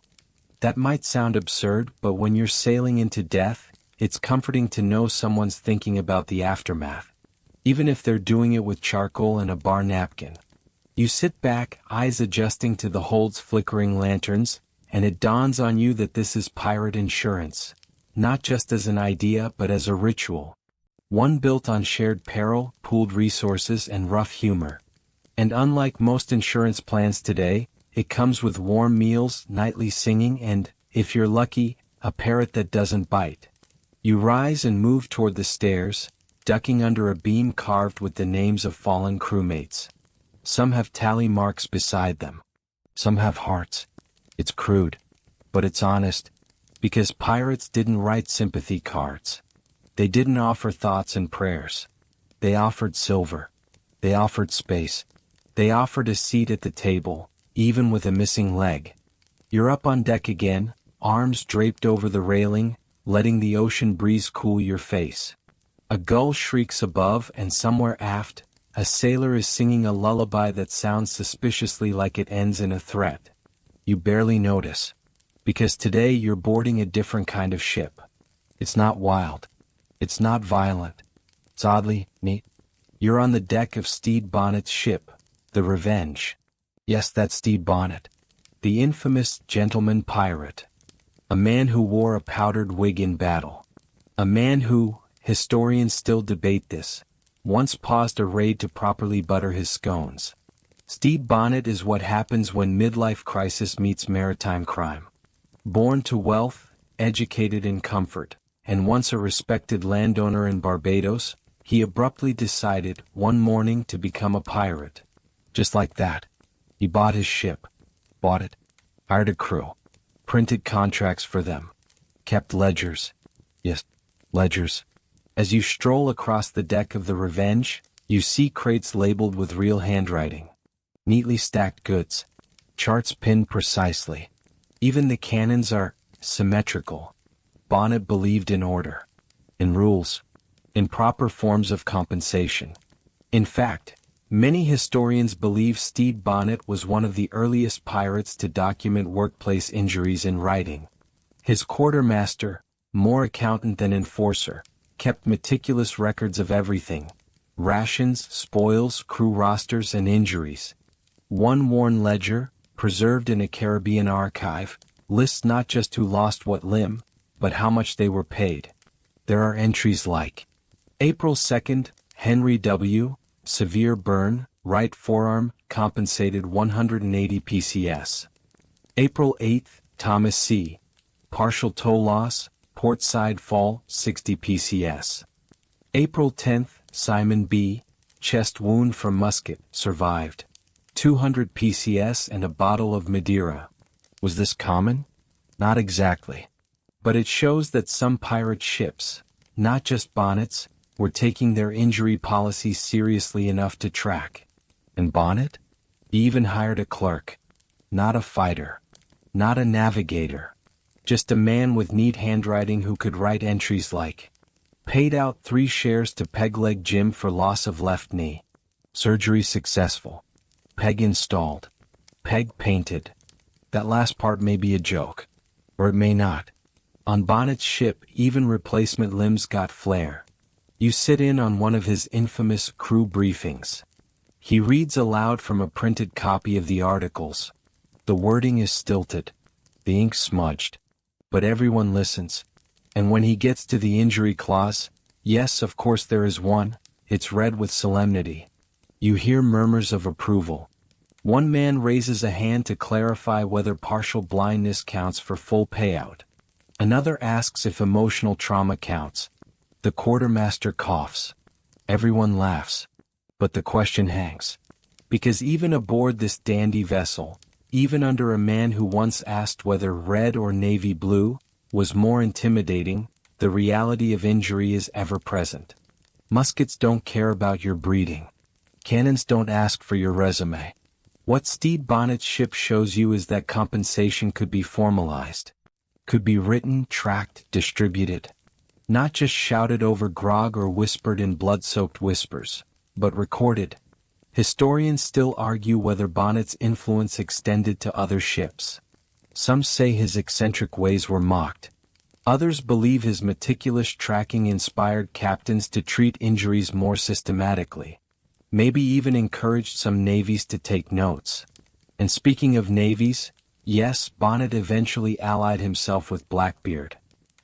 That might sound absurd, but when you're sailing into death, it's comforting to know someone's thinking about the aftermath. Even if they're doing it with charcoal and a bar napkin. You sit back, eyes adjusting to the hold's flickering lanterns, and it dawns on you that this is pirate insurance. Not just as an idea but as a ritual. One built on shared peril, pooled resources and rough humor. And unlike most insurance plans today, it comes with warm meals, nightly singing and, if you're lucky, a parrot that doesn't bite. You rise and move toward the stairs, ducking under a beam carved with the names of fallen crewmates. Some have tally marks beside them. Some have hearts. It's crude, but it's honest, because pirates didn't write sympathy cards. They didn't offer thoughts and prayers. They offered silver. They offered space. They offered a seat at the table, even with a missing leg. You're up on deck again, arms draped over the railing, letting the ocean breeze cool your face. A gull shrieks above and somewhere aft, a sailor is singing a lullaby that sounds suspiciously like it ends in a threat. You barely notice. Because today you're boarding a different kind of ship. It's not wild. It's not violent. It's oddly neat. You're on the deck of Stede Bonnet's ship, the Revenge. Yes, that's Stede Bonnet. The infamous gentleman pirate. A man who wore a powdered wig in battle. A man who, historians still debate this, once paused a raid to properly butter his scones. Stede Bonnet is what happens when midlife crisis meets maritime crime. Born to wealth, educated in comfort, and once a respected landowner in Barbados, he abruptly decided one morning to become a pirate. Just like that. He bought his ship. Bought it. Hired a crew. Printed contracts for them. Kept ledgers. Yes, ledgers. As you stroll across the deck of the Revenge, you see crates labeled with real handwriting. Neatly stacked goods. Charts pinned precisely. Even the cannons are symmetrical. Bonnet believed in order. In rules. In proper forms of compensation. In fact, many historians believe Stede Bonnet was one of the earliest pirates to document workplace injuries in writing. His quartermaster, more accountant than enforcer, kept meticulous records of everything. Rations, spoils, crew rosters, and injuries. One worn ledger, preserved in a Caribbean archive, lists not just who lost what limb, but how much they were paid. There are entries like April 2nd, Henry W., severe burn, right forearm, compensated 180 PCS. April 8th, Thomas C., partial toe loss, port side fall, 60 PCS. April 10th, Simon B., chest wound from musket, survived. 200 PCS and a bottle of Madeira. Was this common? Not exactly. But it shows that some pirate ships, not just Bonnets, were taking their injury policy seriously enough to track. And Bonnet? He even hired a clerk. Not a fighter. Not a navigator. Just a man with neat handwriting who could write entries like, paid out 3 shares to Pegleg Jim for loss of left knee. Surgery successful. Peg installed. Peg painted. That last part may be a joke. Or it may not. On Bonnet's ship, even replacement limbs got flair. You sit in on one of his infamous crew briefings. He reads aloud from a printed copy of the articles. The wording is stilted. The ink smudged. But everyone listens. And when he gets to the injury clause, yes, of course there is one, it's read with solemnity. You hear murmurs of approval. One man raises a hand to clarify whether partial blindness counts for full payout. Another asks if emotional trauma counts. The quartermaster coughs. Everyone laughs. But the question hangs. Because even aboard this dandy vessel, even under a man who once asked whether red or navy blue was more intimidating, the reality of injury is ever present. Muskets don't care about your breeding. Cannons don't ask for your resume. What Stede Bonnet's ship shows you is that compensation could be formalized. could be written, tracked, distributed. Not just shouted over grog or whispered in blood-soaked whispers, but recorded. Historians still argue whether Bonnet's influence extended to other ships. Some say his eccentric ways were mocked. Others believe his meticulous tracking inspired captains to treat injuries more systematically. Maybe even encouraged some navies to take notes. And speaking of navies, yes, Bonnet eventually allied himself with Blackbeard.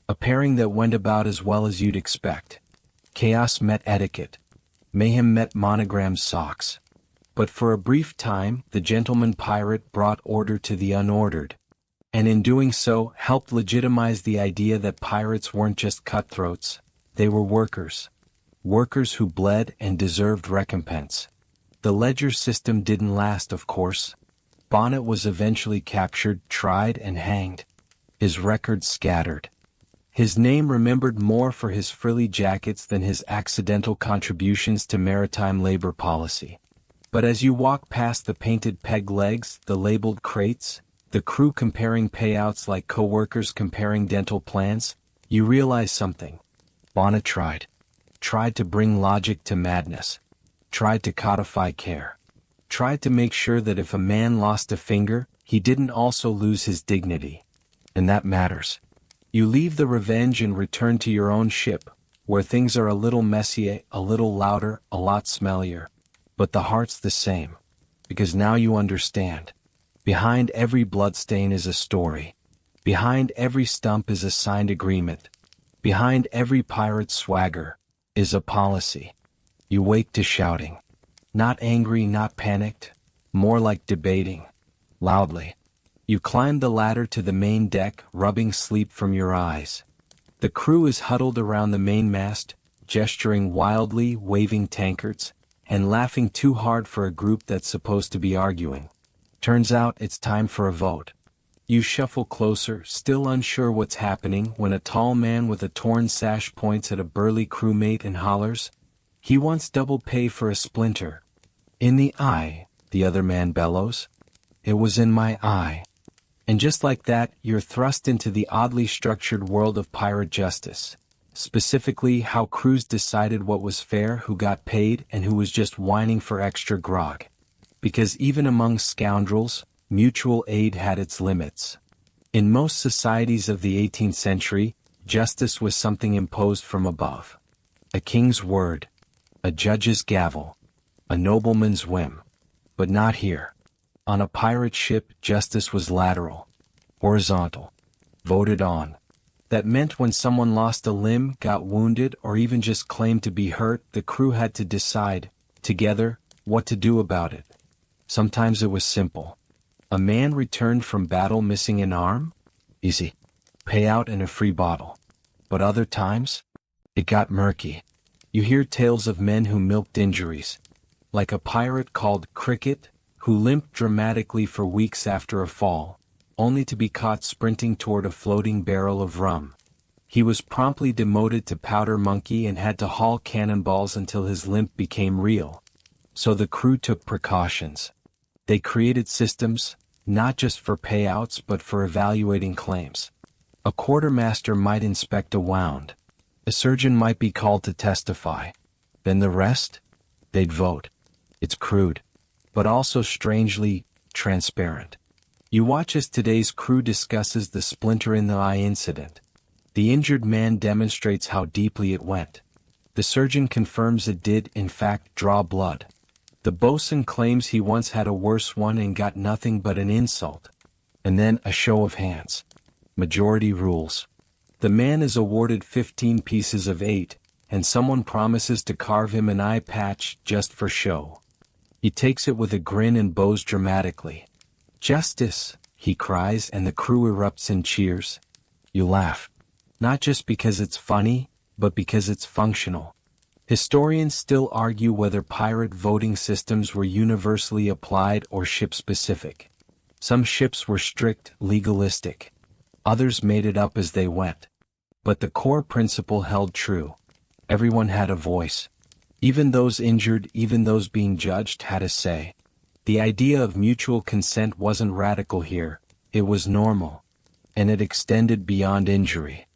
A pairing that went about as well as you'd expect. Chaos met etiquette. Mayhem met monogrammed socks. But for a brief time, the gentleman pirate brought order to the unordered. And in doing so, helped legitimize the idea that pirates weren't just cutthroats, they were workers. Workers who bled and deserved recompense. The ledger system didn't last, of course. Bonnet was eventually captured, tried, and hanged. His record scattered. His name remembered more for his frilly jackets than his accidental contributions to maritime labor policy. But as you walk past the painted peg legs, the labeled crates, the crew comparing payouts like co-workers comparing dental plans, you realize something. Bonnet tried. Tried to bring logic to madness. Tried to codify care. Tried to make sure that if a man lost a finger, he didn't also lose his dignity. And that matters. You leave the Revenge and return to your own ship, where things are a little messier, a little louder, a lot smellier. But the heart's the same. Because now you understand. Behind every bloodstain is a story. Behind every stump is a signed agreement. Behind every pirate's swagger is a policy. You wake to shouting. Not angry, not panicked. More like debating. Loudly. You climb the ladder to the main deck, rubbing sleep from your eyes. The crew is huddled around the mainmast, gesturing wildly, waving tankards, and laughing too hard for a group that's supposed to be arguing. Turns out it's time for a vote. You shuffle closer, still unsure what's happening, when a tall man with a torn sash points at a burly crewmate and hollers, "He wants double pay for a splinter." "In the eye," the other man bellows. "It was in my eye." And just like that, you're thrust into the oddly structured world of pirate justice. Specifically, how crews decided what was fair, who got paid, and who was just whining for extra grog. Because even among scoundrels, mutual aid had its limits. In most societies of the 18th century, justice was something imposed from above. A king's word. A judge's gavel. A nobleman's whim. But not here. On a pirate ship, justice was lateral. Horizontal. Voted on. That meant when someone lost a limb, got wounded, or even just claimed to be hurt, the crew had to decide, together, what to do about it. Sometimes it was simple. A man returned from battle missing an arm? Easy. Payout and a free bottle. But other times? It got murky. You hear tales of men who milked injuries. Like a pirate called Cricket, who limped dramatically for weeks after a fall, only to be caught sprinting toward a floating barrel of rum. He was promptly demoted to powder monkey and had to haul cannonballs until his limp became real. So the crew took precautions. They created systems, not just for payouts but for evaluating claims. A quartermaster might inspect a wound. A surgeon might be called to testify. Then the rest? They'd vote. It's crude, but also strangely transparent. You watch as today's crew discusses the splinter in the eye incident. The injured man demonstrates how deeply it went. The surgeon confirms it did, in fact, draw blood. The bosun claims he once had a worse one and got nothing but an insult. And then a show of hands. Majority rules. The man is awarded 15 pieces of 8, and someone promises to carve him an eye patch just for show. He takes it with a grin and bows dramatically. "Justice," he cries, and the crew erupts in cheers. You laugh. Not just because it's funny, but because it's functional. Historians still argue whether pirate voting systems were universally applied or ship-specific. Some ships were strict, legalistic. Others made it up as they went. But the core principle held true. Everyone had a voice. Even those injured, even those being judged, had a say. The idea of mutual consent wasn't radical here, it was normal. and it extended beyond injury.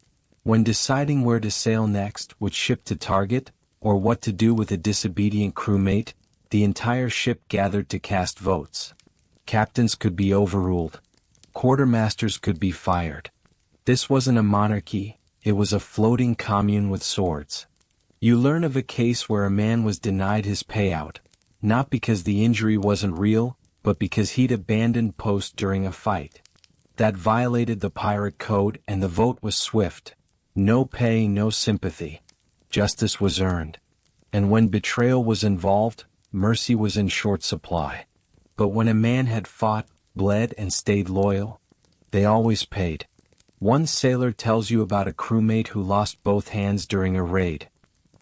When deciding where to sail next, which ship to target, or what to do with a disobedient crewmate, the entire ship gathered to cast votes. Captains could be overruled. Quartermasters could be fired. This wasn't a monarchy, it was a floating commune with swords. You learn of a case where a man was denied his payout, not because the injury wasn't real, but because he'd abandoned post during a fight. That violated the pirate code, and the vote was swift. No pay, no sympathy. Justice was earned. And when betrayal was involved, mercy was in short supply. But when a man had fought, bled, and stayed loyal, they always paid. One sailor tells you about a crewmate who lost both hands during a raid.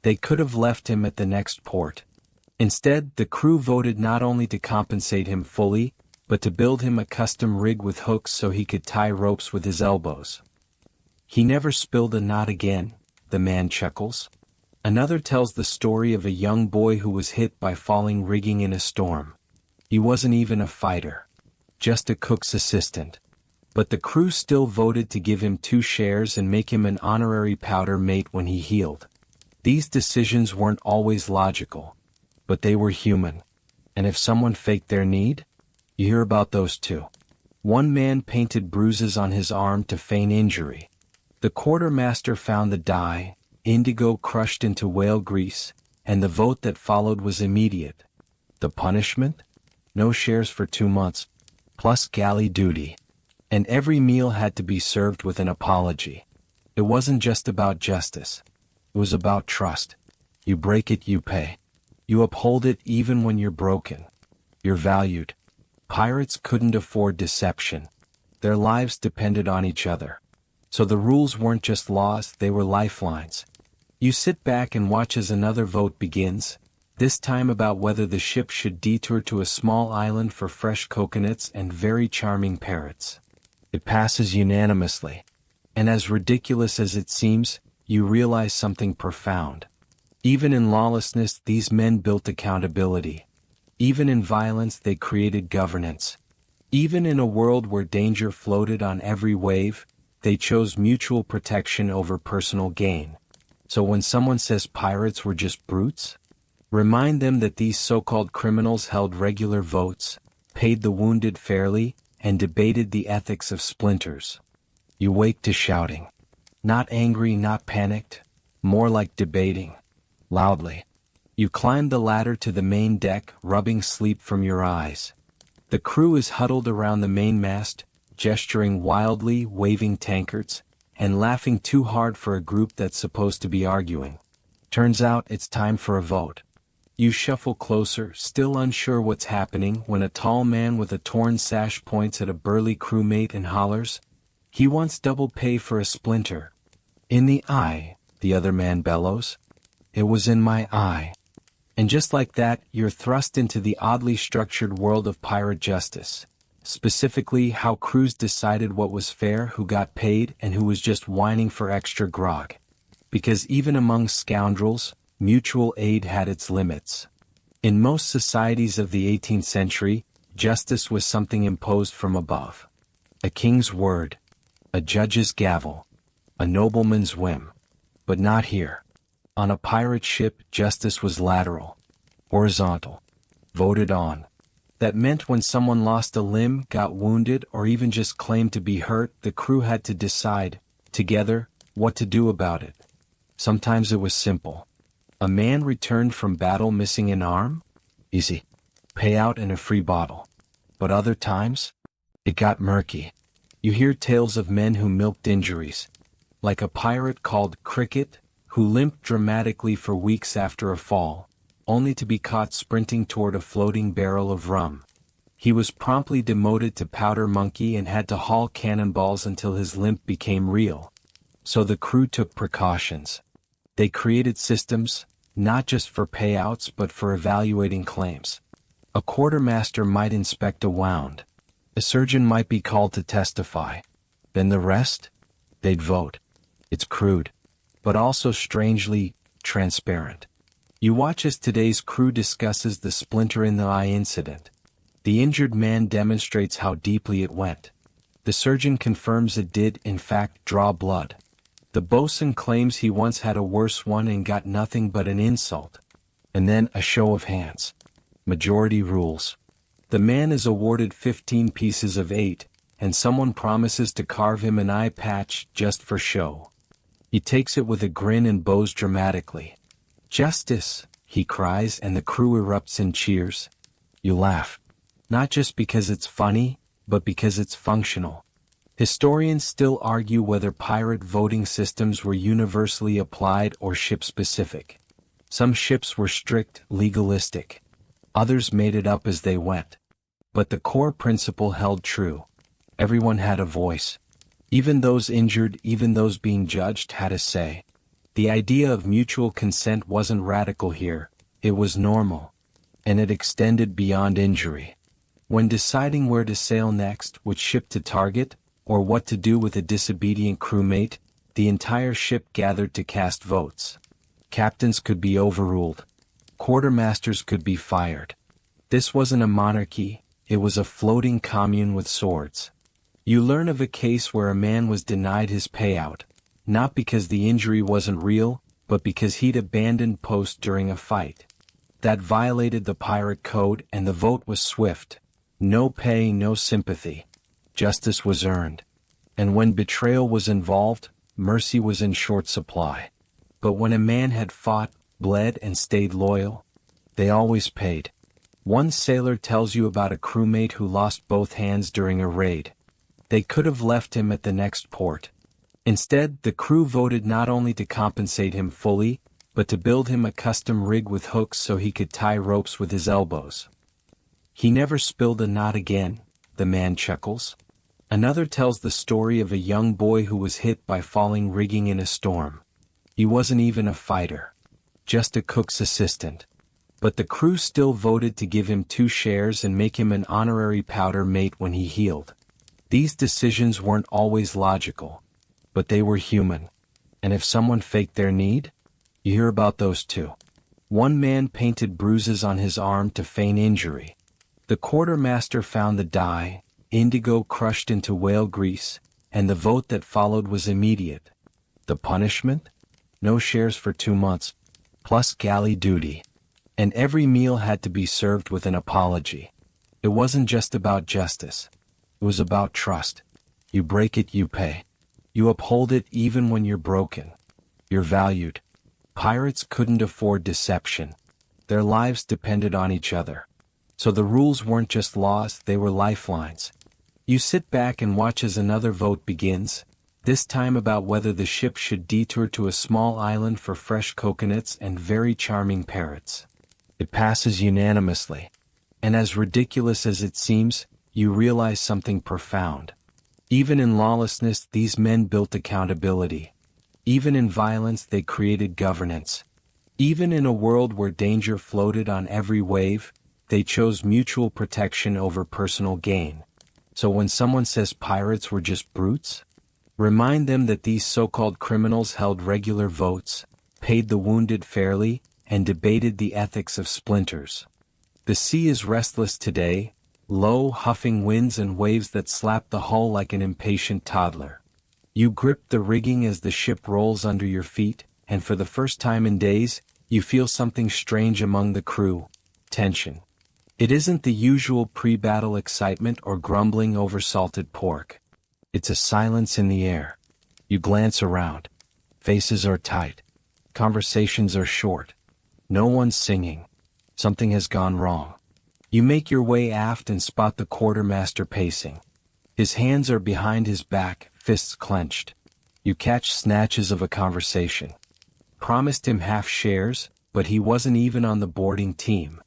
They could have left him at the next port. Instead, the crew voted not only to compensate him fully, but to build him a custom rig with hooks so he could tie ropes with his elbows. He never spilled a knot again, the man chuckles. Another tells the story of a young boy who was hit by falling rigging in a storm. He wasn't even a fighter, just a cook's assistant. But the crew still voted to give him 2 shares and make him an honorary powder mate when he healed. These decisions weren't always logical, but they were human. And if someone faked their need, you hear about those too. One man painted bruises on his arm to feign injury. The quartermaster found the dye, indigo crushed into whale grease, and the vote that followed was immediate. The punishment? No shares for 2 months, plus galley duty. And every meal had to be served with an apology. It wasn't just about justice. It was about trust. You break it, you pay. You uphold it even when you're broken. You're valued. Pirates couldn't afford deception. Their lives depended on each other. So the rules weren't just laws, they were lifelines. You sit back and watch as another vote begins, this time about whether the ship should detour to a small island for fresh coconuts and very charming parrots. It passes unanimously. And as ridiculous as it seems, you realize something profound. Even in lawlessness, these men built accountability. Even in violence, they created governance. Even in a world where danger floated on every wave, they chose mutual protection over personal gain. So when someone says pirates were just brutes, remind them that these so-called criminals held regular votes, paid the wounded fairly, and debated the ethics of splinters. You wake to shouting. Not angry, not panicked, more like debating. Loudly. You climb the ladder to the main deck, rubbing sleep from your eyes. The crew is huddled around the mainmast, gesturing wildly, waving tankards, and laughing too hard for a group that's supposed to be arguing. Turns out it's time for a vote. You shuffle closer, still unsure what's happening, when a tall man with a torn sash points at a burly crewmate and hollers, "He wants double pay for a splinter." "In the eye," the other man bellows. "It was in my eye." And just like that, you're thrust into the oddly structured world of pirate justice. Specifically, how crews decided what was fair, who got paid, and who was just whining for extra grog. Because even among scoundrels, mutual aid had its limits. In most societies of the 18th century, justice was something imposed from above. A king's word, a judge's gavel, a nobleman's whim. But not here. On a pirate ship, justice was lateral, horizontal, voted on. That meant when someone lost a limb, got wounded, or even just claimed to be hurt, the crew had to decide, together, what to do about it. Sometimes it was simple. A man returned from battle missing an arm? Easy. Payout and a free bottle. But other times? It got murky. You hear tales of men who milked injuries. Like a pirate called Cricket, who limped dramatically for weeks after a fall, only to be caught sprinting toward a floating barrel of rum. He was promptly demoted to powder monkey and had to haul cannonballs until his limp became real. So the crew took precautions. They created systems, not just for payouts but for evaluating claims. A quartermaster might inspect a wound. A surgeon might be called to testify. Then the rest? They'd vote. It's crude, but also strangely transparent. You watch as today's crew discusses the splinter in the eye incident. The injured man demonstrates how deeply it went. The surgeon confirms it did, in fact, draw blood. The bosun claims he once had a worse one and got nothing but an insult. And then a show of hands. Majority rules. The man is awarded 15 pieces of 8, and someone promises to carve him an eye patch just for show. He takes it with a grin and bows dramatically. "Justice!" he cries, and the crew erupts in cheers. You laugh. Not just because it's funny, but because it's functional. Historians still argue whether pirate voting systems were universally applied or ship-specific. Some ships were strict, legalistic. Others made it up as they went. But the core principle held true. Everyone had a voice. Even those injured, even those being judged, had a say. The idea of mutual consent wasn't radical here, it was normal. And it extended beyond injury. When deciding where to sail next, which ship to target, or what to do with a disobedient crewmate, the entire ship gathered to cast votes. Captains could be overruled. Quartermasters could be fired. This wasn't a monarchy, it was a floating commune with swords. You learn of a case where a man was denied his payout, not because the injury wasn't real, but because he'd abandoned post during a fight. That violated the pirate code, and the vote was swift. No pay, no sympathy. Justice was earned. And when betrayal was involved, mercy was in short supply. But when a man had fought, bled, and stayed loyal, they always paid. One sailor tells you about a crewmate who lost both hands during a raid. They could have left him at the next port. Instead, the crew voted not only to compensate him fully, but to build him a custom rig with hooks so he could tie ropes with his elbows. He never spilled a knot again, the man chuckles. Another tells the story of a young boy who was hit by falling rigging in a storm. He wasn't even a fighter, just a cook's assistant. But the crew still voted to give him 2 shares and make him an honorary powder mate when he healed. These decisions weren't always logical, but they were human. And if someone faked their need, you hear about those too. One man painted bruises on his arm to feign injury. The quartermaster found the dye, indigo crushed into whale grease, and the vote that followed was immediate. The punishment? No shares for 2 months, plus galley duty. And every meal had to be served with an apology. It wasn't just about justice. It was about trust. You break it, you pay. You uphold it even when you're broken. You're valued. Pirates couldn't afford deception. Their lives depended on each other. So the rules weren't just laws, they were lifelines. You sit back and watch as another vote begins, this time about whether the ship should detour to a small island for fresh coconuts and very charming parrots. It passes unanimously. And as ridiculous as it seems, you realize something profound. Even in lawlessness, these men built accountability. Even in violence, they created governance. Even in a world where danger floated on every wave, they chose mutual protection over personal gain. So when someone says pirates were just brutes, remind them that these so-called criminals held regular votes, paid the wounded fairly, and debated the ethics of splinters. The sea is restless today, low, huffing winds and waves that slap the hull like an impatient toddler. You grip the rigging as the ship rolls under your feet, and for the first time in days, you feel something strange among the crew: tension. It isn't the usual pre-battle excitement or grumbling over salted pork. It's a silence in the air. You glance around. Faces are tight. Conversations are short. No one's singing. Something has gone wrong. You make your way aft and spot the quartermaster pacing. His hands are behind his back, fists clenched. You catch snatches of a conversation. Promised him half shares, but he wasn't even on the boarding team.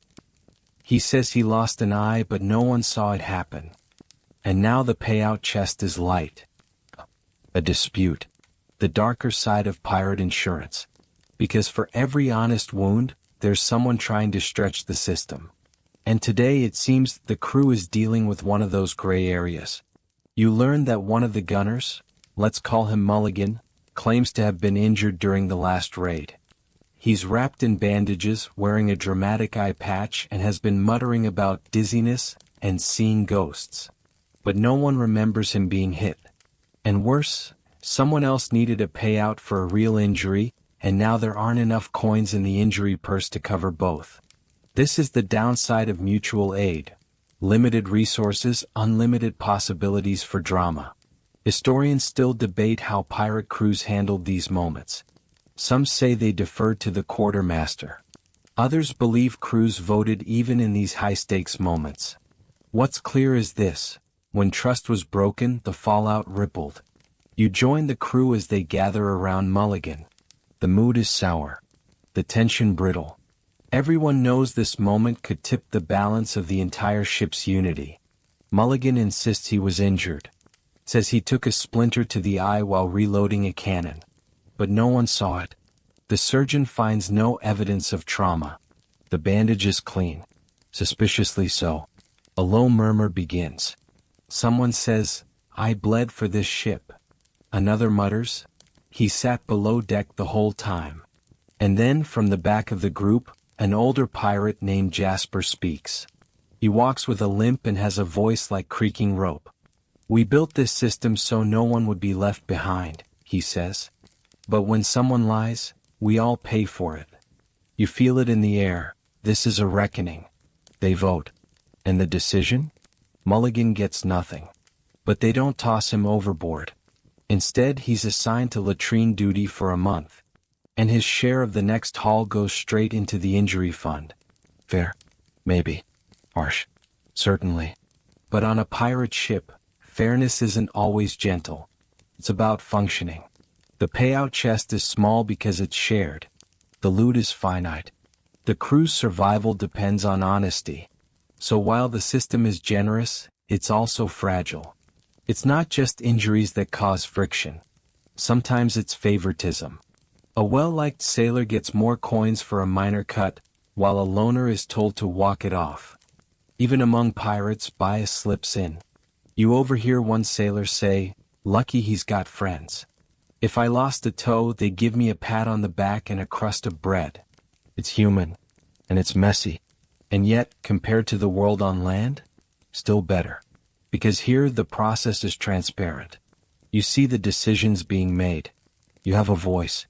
He says he lost an eye, but no one saw it happen. And now the payout chest is light. A dispute. The darker side of pirate insurance. Because for every honest wound, there's someone trying to stretch the system. And today it seems the crew is dealing with one of those gray areas. You learn that one of the gunners, let's call him Mulligan, claims to have been injured during the last raid. He's wrapped in bandages, wearing a dramatic eye patch, and has been muttering about dizziness and seeing ghosts. but no one remembers him being hit. And worse, someone else needed a payout for a real injury, and now there aren't enough coins in the injury purse to cover both. This is the downside of mutual aid. Limited resources, unlimited possibilities for drama. Historians still debate how pirate crews handled these moments. Some say they deferred to the quartermaster. Others believe crews voted even in these high-stakes moments. What's clear is this: when trust was broken, the fallout rippled. You join the crew as they gather around Mulligan. The mood is sour. The tension brittle. Everyone knows this moment could tip the balance of the entire ship's unity. Mulligan insists he was injured. Says he took a splinter to the eye while reloading a cannon. But no one saw it. The surgeon finds no evidence of trauma. The bandage is clean. Suspiciously so. A low murmur begins. Someone says, "I bled for this ship." Another mutters, "He sat below deck the whole time." And then from the back of the group, an older pirate named Jasper speaks. He walks with a limp and has a voice like creaking rope. "We built this system so no one would be left behind," he says. "But when someone lies, we all pay for it. You feel it in the air. This is a reckoning." They vote. And the decision? Mulligan gets nothing. But they don't toss him overboard. Instead, he's assigned to latrine duty for a month. And his share of the next haul goes straight into the injury fund. Fair? Maybe. Harsh? Certainly. But on a pirate ship, fairness isn't always gentle. It's about functioning. The payout chest is small because it's shared. The loot is finite. The crew's survival depends on honesty. So while the system is generous, it's also fragile. It's not just injuries that cause friction. Sometimes it's favoritism. A well-liked sailor gets more coins for a minor cut, while a loner is told to walk it off. Even among pirates, bias slips in. You overhear one sailor say, "Lucky he's got friends. If I lost a toe, they'd give me a pat on the back and a crust of bread." It's human, and it's messy. And yet, compared to the world on land, still better. Because here the process is transparent. You see the decisions being made. You have a voice.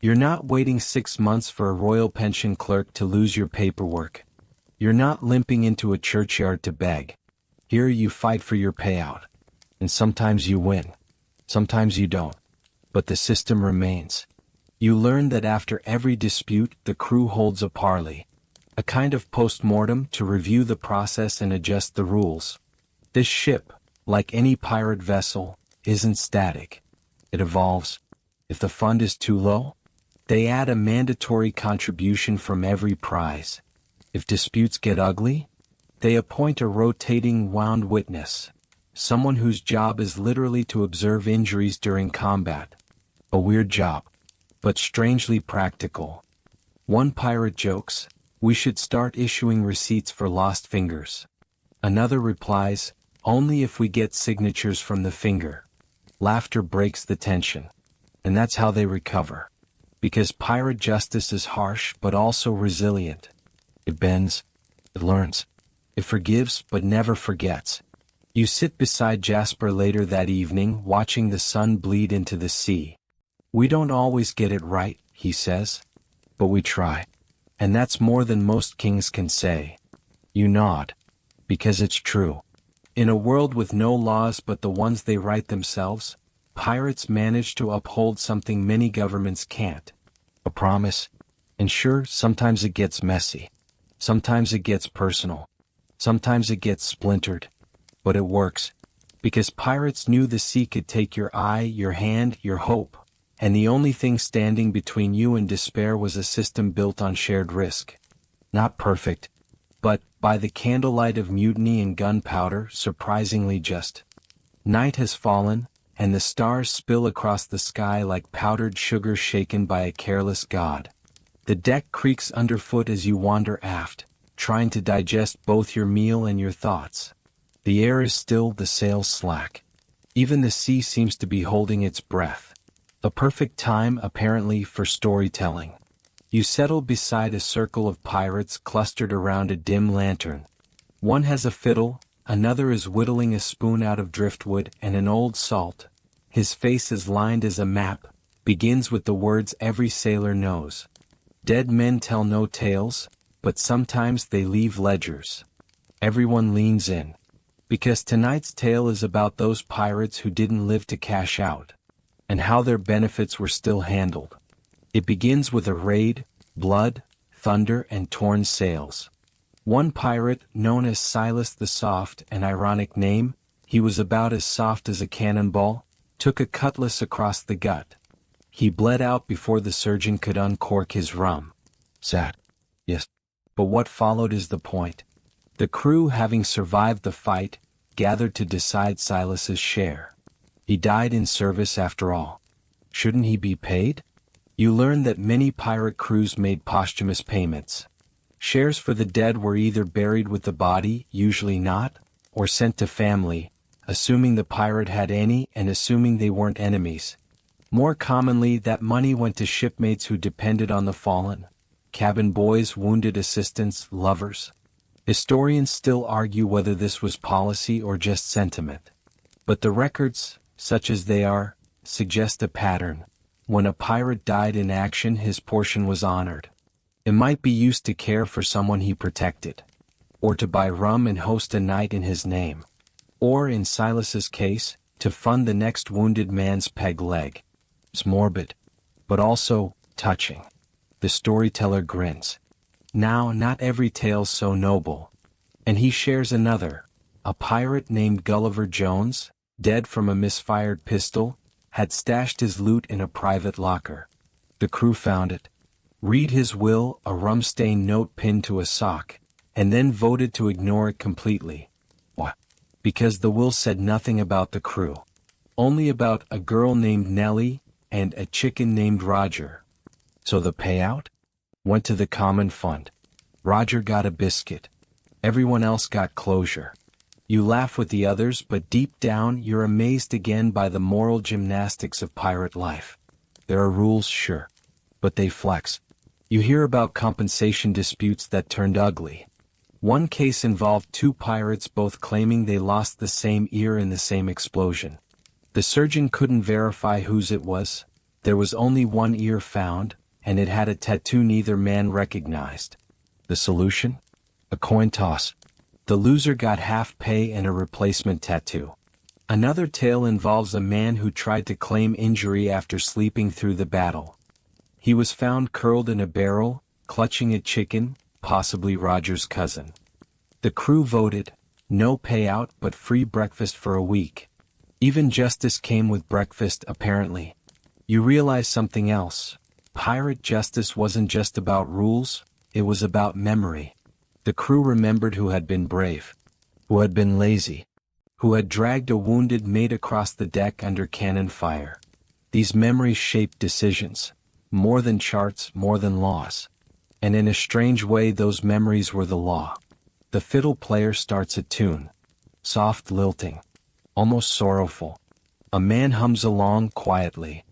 You're not waiting 6 months for a royal pension clerk to lose your paperwork. You're not limping into a churchyard to beg. Here you fight for your payout. And sometimes you win. Sometimes you don't. But the system remains. You learn that after every dispute, the crew holds a parley. A kind of post-mortem to review the process and adjust the rules. This ship, like any pirate vessel, isn't static. It evolves. If the fund is too low, they add a mandatory contribution from every prize. If disputes get ugly, they appoint a rotating wound witness, someone whose job is literally to observe injuries during combat. A weird job, but strangely practical. One pirate jokes, "We should start issuing receipts for lost fingers." Another replies, "Only if we get signatures from the finger." Laughter breaks the tension. And that's how they recover. Because pirate justice is harsh but also resilient. It bends. It learns. It forgives but never forgets. You sit beside Jasper later that evening, watching the sun bleed into the sea. "We don't always get it right," he says. "But we try. And that's more than most kings can say." You nod. Because it's true. In a world with no laws but the ones they write themselves, pirates manage to uphold something many governments can't. A promise. And sure, sometimes it gets messy. Sometimes it gets personal. Sometimes it gets splintered. But it works. Because pirates knew the sea could take your eye, your hand, your hope. And the only thing standing between you and despair was a system built on shared risk. Not perfect. But, by the candlelight of mutiny and gunpowder, surprisingly just. Night has fallen, and the stars spill across the sky like powdered sugar shaken by a careless god. The deck creaks underfoot as you wander aft, trying to digest both your meal and your thoughts. The air is still, the sails slack. Even the sea seems to be holding its breath. A perfect time, apparently, for storytelling. You settle beside a circle of pirates clustered around a dim lantern. One has a fiddle, Another is whittling a spoon out of driftwood and an old salt. His face is lined as a map, begins with the words every sailor knows. Dead men tell no tales, but sometimes they leave ledgers. Everyone leans in. Because tonight's tale is about those pirates who didn't live to cash out, and how their benefits were still handled. It begins with a raid, blood, thunder, and torn sails. One pirate, known as Silas the Soft, an ironic name, he was about as soft as a cannonball, took a cutlass across the gut. He bled out before the surgeon could uncork his rum. Sad. Yes. But what followed is the point. The crew, having survived the fight, gathered to decide Silas's share. He died in service after all. Shouldn't he be paid? You learn that many pirate crews made posthumous payments. Shares for the dead were either buried with the body, usually not, or sent to family, assuming the pirate had any and assuming they weren't enemies. More commonly, that money went to shipmates who depended on the fallen. Cabin boys, wounded assistants, lovers. Historians still argue whether this was policy or just sentiment. But the records, such as they are, suggest a pattern. When a pirate died in action, his portion was honored. It might be used to care for someone he protected, or to buy rum and host a night in his name, or, in Silas's case, to fund the next wounded man's peg leg. It's morbid, but also touching. The storyteller grins. Now, not every tale's so noble. And he shares another. A pirate named Gulliver Jones, dead from a misfired pistol, had stashed his loot in a private locker. The crew found it. Read his will, a rum-stained note pinned to a sock, and then voted to ignore it completely. Why? Because the will said nothing about the crew. Only about a girl named Nellie and a chicken named Roger. So the payout? Went to the common fund. Roger got a biscuit. Everyone else got closure. You laugh with the others, but deep down you're amazed again by the moral gymnastics of pirate life. There are rules, sure, but they flex. You hear about compensation disputes that turned ugly. One case involved two pirates both claiming they lost the same ear in the same explosion. The surgeon couldn't verify whose it was. There was only one ear found, and it had a tattoo neither man recognized. The solution? A coin toss. The loser got half pay and a replacement tattoo. Another tale involves a man who tried to claim injury after sleeping through the battle. He was found curled in a barrel, clutching a chicken, possibly Roger's cousin. The crew voted, no payout but free breakfast for a week. Even justice came with breakfast, apparently. You realize something else. Pirate justice wasn't just about rules, it was about memory. The crew remembered who had been brave, who had been lazy, who had dragged a wounded mate across the deck under cannon fire. These memories shaped decisions, more than charts, more than laws. And in a strange way, those memories were the law. The fiddle player starts a tune, soft lilting, almost sorrowful. A man hums along quietly.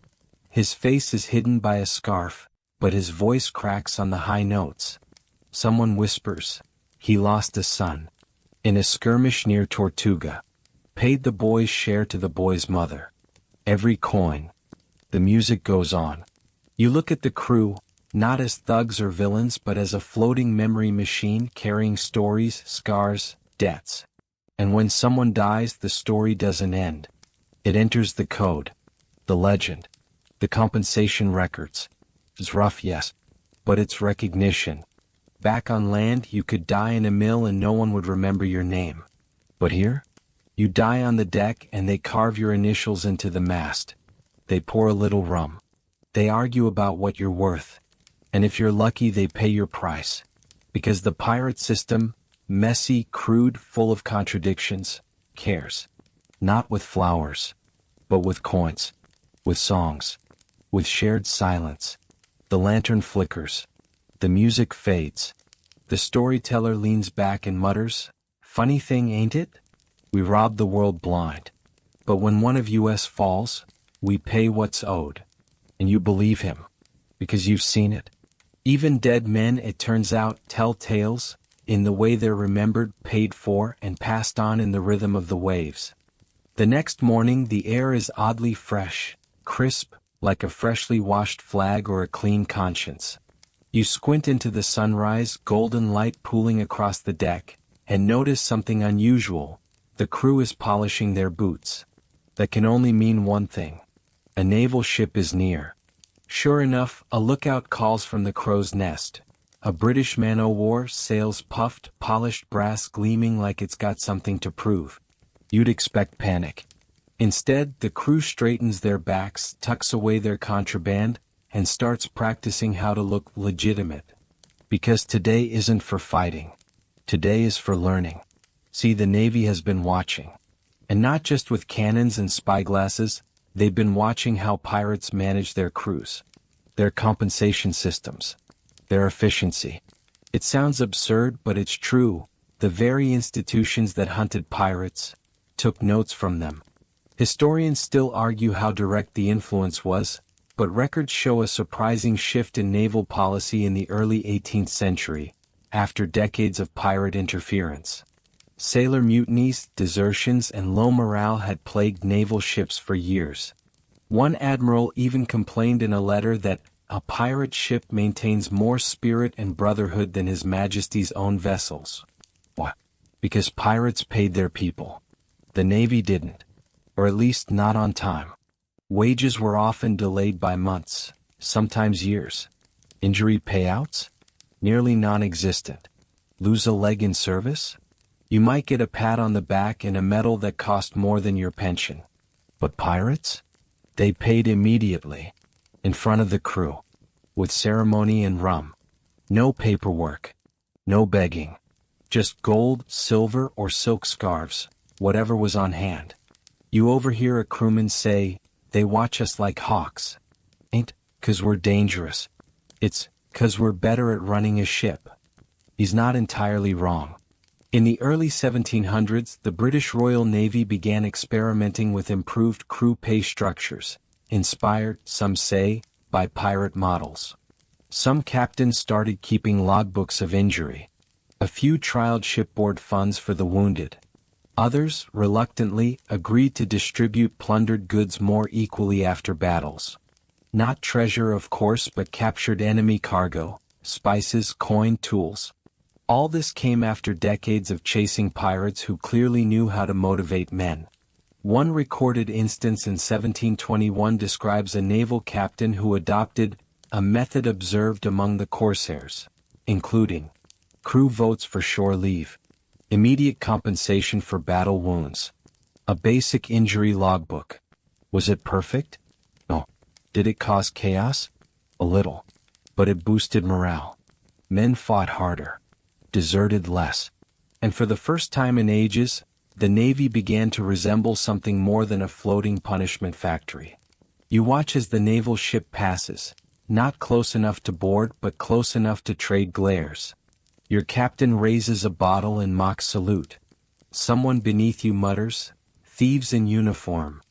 His face is hidden by a scarf, but his voice cracks on the high notes. Someone whispers, he lost a son. In a skirmish near Tortuga. Paid the boy's share to the boy's mother. Every coin. The music goes on. You look at the crew, not as thugs or villains but as a floating memory machine carrying stories, scars, debts. And when someone dies, the story doesn't end. It enters the code, the legend, the compensation records. It's rough, yes, but it's recognition. Back on land, you could die in a mill and no one would remember your name. But here, you die on the deck and they carve your initials into the mast. They pour a little rum. They argue about what you're worth. And if you're lucky, they pay your price. Because the pirate system, messy, crude, full of contradictions, cares. Not with flowers, but with coins, with songs, with shared silence. The lantern flickers. The music fades. The storyteller leans back and mutters, funny thing, ain't it? We rob the world blind. But when one of us falls, we pay what's owed. And you believe him, because you've seen it. Even dead men, it turns out, tell tales. in the way they're remembered, paid for, and passed on in the rhythm of the waves. The next morning the air is oddly fresh, crisp, like a freshly washed flag or a clean conscience. You squint into the sunrise, golden light pooling across the deck, and notice something unusual. The crew is polishing their boots. That can only mean one thing. A naval ship is near. Sure enough, a lookout calls from the crow's nest. A British man-o'-war, sails puffed, polished brass gleaming like it's got something to prove. You'd expect panic. Instead, the crew straightens their backs, tucks away their contraband, and starts practicing how to look legitimate. Because today isn't for fighting. Today is for learning. See, the Navy has been watching. And not just with cannons and spyglasses, they've been watching how pirates manage their crews. Their compensation systems. Their efficiency. It sounds absurd, but it's true. The very institutions that hunted pirates took notes from them. Historians still argue how direct the influence was, but records show a surprising shift in naval policy in the early 18th century, after decades of pirate interference. Sailor mutinies, desertions, and low morale had plagued naval ships for years. One admiral even complained in a letter that a pirate ship maintains more spirit and brotherhood than His Majesty's own vessels. Why? Because pirates paid their people. The Navy didn't. Or at least not on time. Wages were often delayed by months, sometimes years. Injury payouts? Nearly non-existent. Lose a leg in service? You might get a pat on the back and a medal that cost more than your pension. But pirates? They paid immediately. In front of the crew. With ceremony and rum. No paperwork. No begging. Just gold, silver, or silk scarves, whatever was on hand. You overhear a crewman say, "They watch us like hawks." Ain't 'cause we're dangerous. It's 'cause we're better at running a ship. He's not entirely wrong. In the early 1700s, the British Royal Navy began experimenting with improved crew pay structures, inspired, some say, by pirate models. Some captains started keeping logbooks of injury. A few trialed shipboard funds for the wounded. Others, reluctantly, agreed to distribute plundered goods more equally after battles. Not treasure, of course, but captured enemy cargo, spices, coin, tools. All this came after decades of chasing pirates who clearly knew how to motivate men. One recorded instance in 1721 describes a naval captain who adopted a method observed among the corsairs, including crew votes for shore leave, immediate compensation for battle wounds, a basic injury logbook. Was it perfect? No. Did it cause chaos? A little. But it boosted morale. Men fought harder, deserted less, and for the first time in ages, the Navy began to resemble something more than a floating punishment factory. You watch as the naval ship passes, not close enough to board but close enough to trade glares. Your captain raises a bottle in mock salute. Someone beneath you mutters, "Thieves in uniform."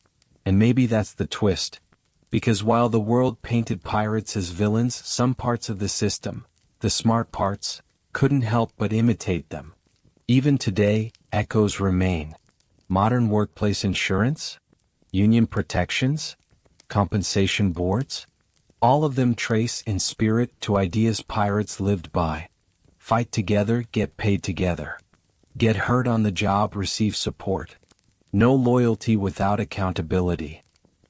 And maybe that's the twist. Because while the world painted pirates as villains, some parts of the system, the smart parts, couldn't help but imitate them. Even today, echoes remain. Modern workplace insurance? Union protections? Compensation boards? All of them trace in spirit to ideas pirates lived by. Fight together, get paid together. Get hurt on the job, receive support. No loyalty without accountability.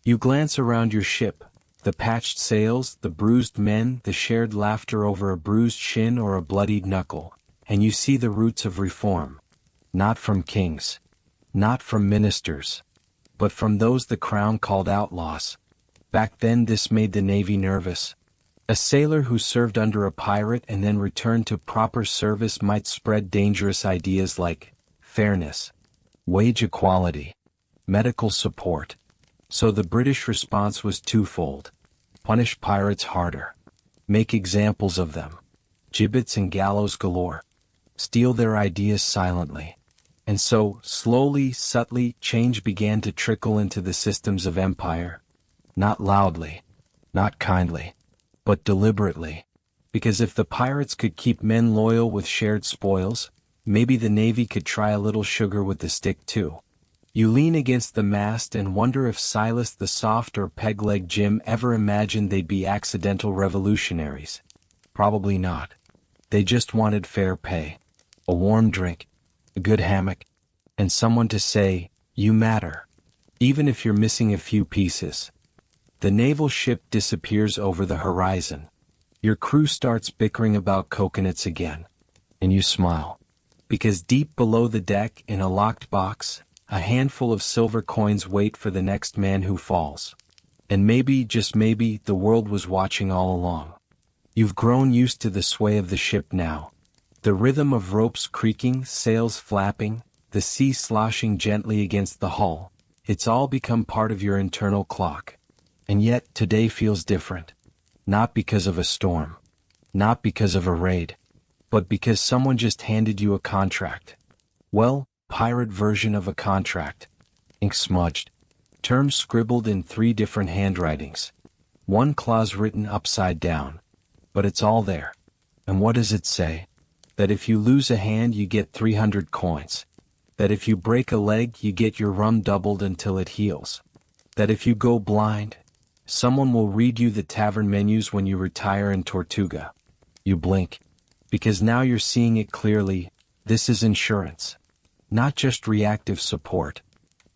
You glance around your ship, the patched sails, the bruised men, the shared laughter over a bruised shin or a bloodied knuckle, and you see the roots of reform. Not from kings. Not from ministers. But from those the crown called outlaws. Back then this made the Navy nervous. A sailor who served under a pirate and then returned to proper service might spread dangerous ideas like fairness, wage equality, medical support. So the British response was twofold. Punish pirates harder. Make examples of them. Gibbets and gallows galore. Steal their ideas silently. And so, slowly, subtly, change began to trickle into the systems of empire. Not loudly. Not kindly. But deliberately. Because if the pirates could keep men loyal with shared spoils, maybe the Navy could try a little sugar with the stick too. You lean against the mast and wonder if Silas the Soft or Peg-Leg Jim ever imagined they'd be accidental revolutionaries. Probably not. They just wanted fair pay, a warm drink, a good hammock, and someone to say, "You matter," even if you're missing a few pieces. The naval ship disappears over the horizon. Your crew starts bickering about coconuts again. And you smile. Because deep below the deck, in a locked box, a handful of silver coins wait for the next man who falls. And maybe, just maybe, the world was watching all along. You've grown used to the sway of the ship now. The rhythm of ropes creaking, sails flapping, the sea sloshing gently against the hull. It's all become part of your internal clock. And yet, today feels different. Not because of a storm. Not because of a raid. But because someone just handed you a contract. Well, pirate version of a contract. Ink smudged. Terms scribbled in 3 different handwritings. One clause written upside down. But it's all there. And what does it say? That if you lose a hand you get 300 coins. That if you break a leg you get your rum doubled until it heals. That if you go blind, someone will read you the tavern menus when you retire in Tortuga. You blink. Because now you're seeing it clearly, this is insurance. Not just reactive support.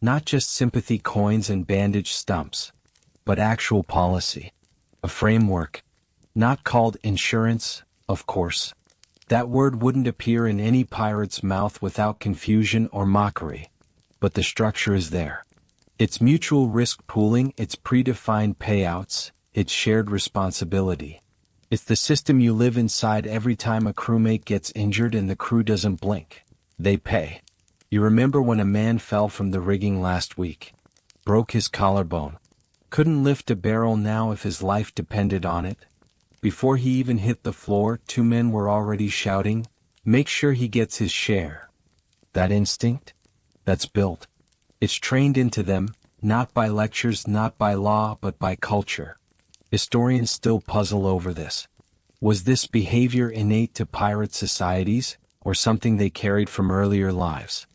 Not just sympathy coins and bandage stumps. But actual policy. A framework. Not called insurance, of course. That word wouldn't appear in any pirate's mouth without confusion or mockery. But the structure is there. It's mutual risk pooling, it's predefined payouts, it's shared responsibility. It's the system you live inside every time a crewmate gets injured and the crew doesn't blink. They pay. You remember when a man fell from the rigging last week. Broke his collarbone. Couldn't lift a barrel now if his life depended on it. Before he even hit the floor, 2 men were already shouting, "Make sure he gets his share." That instinct? That's built. It's trained into them, not by lectures, not by law, but by culture. Historians still puzzle over this. Was this behavior innate to pirate societies, or something they carried from earlier lives?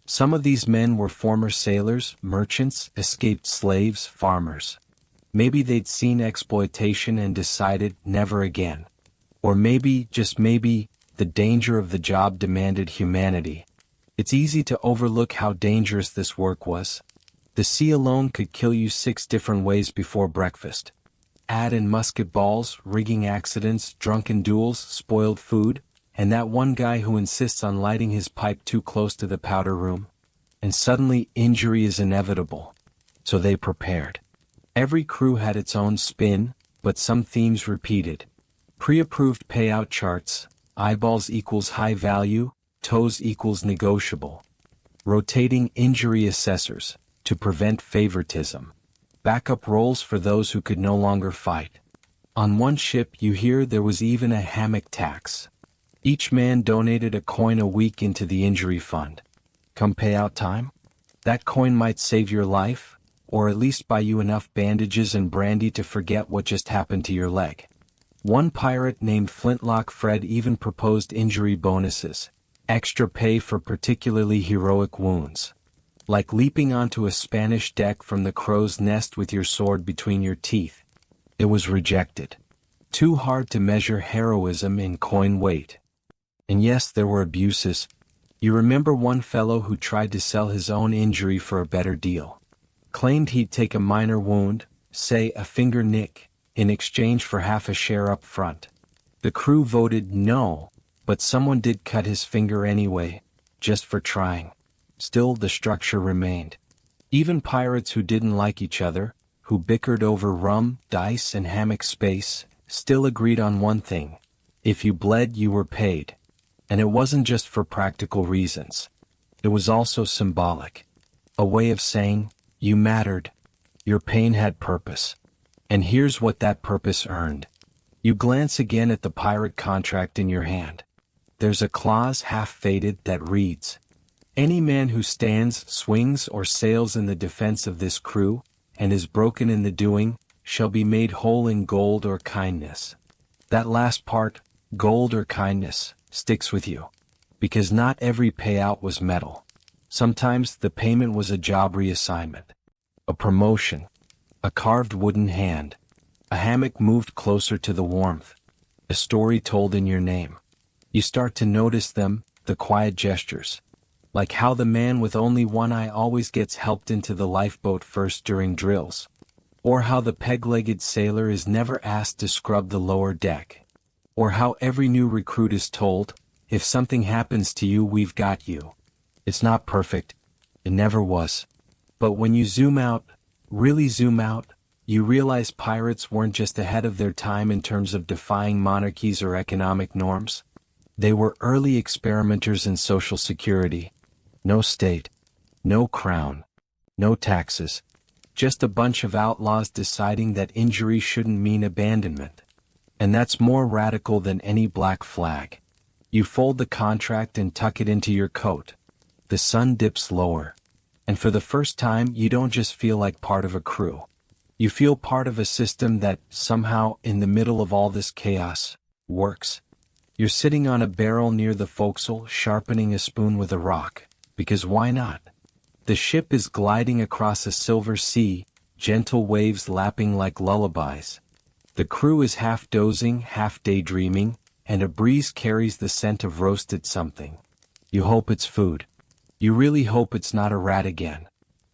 Some of these men were former sailors, merchants, escaped slaves, farmers. Maybe they'd seen exploitation and decided never again. Or maybe, just maybe, the danger of the job demanded humanity. It's easy to overlook how dangerous this work was. The sea alone could kill you 6 different ways before breakfast. Add in musket balls, rigging accidents, drunken duels, spoiled food, and that one guy who insists on lighting his pipe too close to the powder room. And suddenly injury is inevitable. So they prepared. Every crew had its own spin, but some themes repeated. Pre-approved payout charts, eyeballs equals high value, toes equals negotiable. Rotating injury assessors, to prevent favoritism. Backup roles for those who could no longer fight. On one ship you hear there was even a hammock tax. Each man donated a coin a week into the injury fund. Come payout time? That coin might save your life, or at least buy you enough bandages and brandy to forget what just happened to your leg. One pirate named Flintlock Fred even proposed injury bonuses, extra pay for particularly heroic wounds. Like leaping onto a Spanish deck from the crow's nest with your sword between your teeth. It was rejected. Too hard to measure heroism in coin weight. And yes, there were abuses. You remember one fellow who tried to sell his own injury for a better deal. Claimed he'd take a minor wound, say a finger nick, in exchange for half a share up front. The crew voted no, but someone did cut his finger anyway, just for trying. Still, the structure remained. Even pirates who didn't like each other, who bickered over rum, dice, and hammock space, still agreed on one thing. If you bled, you were paid. And it wasn't just for practical reasons. It was also symbolic. A way of saying, you mattered. Your pain had purpose. And here's what that purpose earned. You glance again at the pirate contract in your hand. There's a clause half-faded that reads, "Any man who stands, swings, or sails in the defense of this crew, and is broken in the doing, shall be made whole in gold or kindness." That last part, gold or kindness, sticks with you. Because not every payout was metal. Sometimes the payment was a job reassignment, a promotion, a carved wooden hand, a hammock moved closer to the warmth, a story told in your name. You start to notice them, the quiet gestures. Like how the man with only one eye always gets helped into the lifeboat first during drills. Or how the peg-legged sailor is never asked to scrub the lower deck. Or how every new recruit is told, if something happens to you, we've got you. It's not perfect. It never was. But when you zoom out, really zoom out, you realize pirates weren't just ahead of their time in terms of defying monarchies or economic norms. They were early experimenters in social security. No state, no crown, no taxes. Just a bunch of outlaws deciding that injury shouldn't mean abandonment. And that's more radical than any black flag. You fold the contract and tuck it into your coat. The sun dips lower. And for the first time, you don't just feel like part of a crew. You feel part of a system that, somehow, in the middle of all this chaos, works. You're sitting on a barrel near the forecastle, sharpening a spoon with a rock. Because why not? The ship is gliding across a silver sea, gentle waves lapping like lullabies. The crew is half dozing, half daydreaming, and a breeze carries the scent of roasted something. You hope it's food. You really hope it's not a rat again.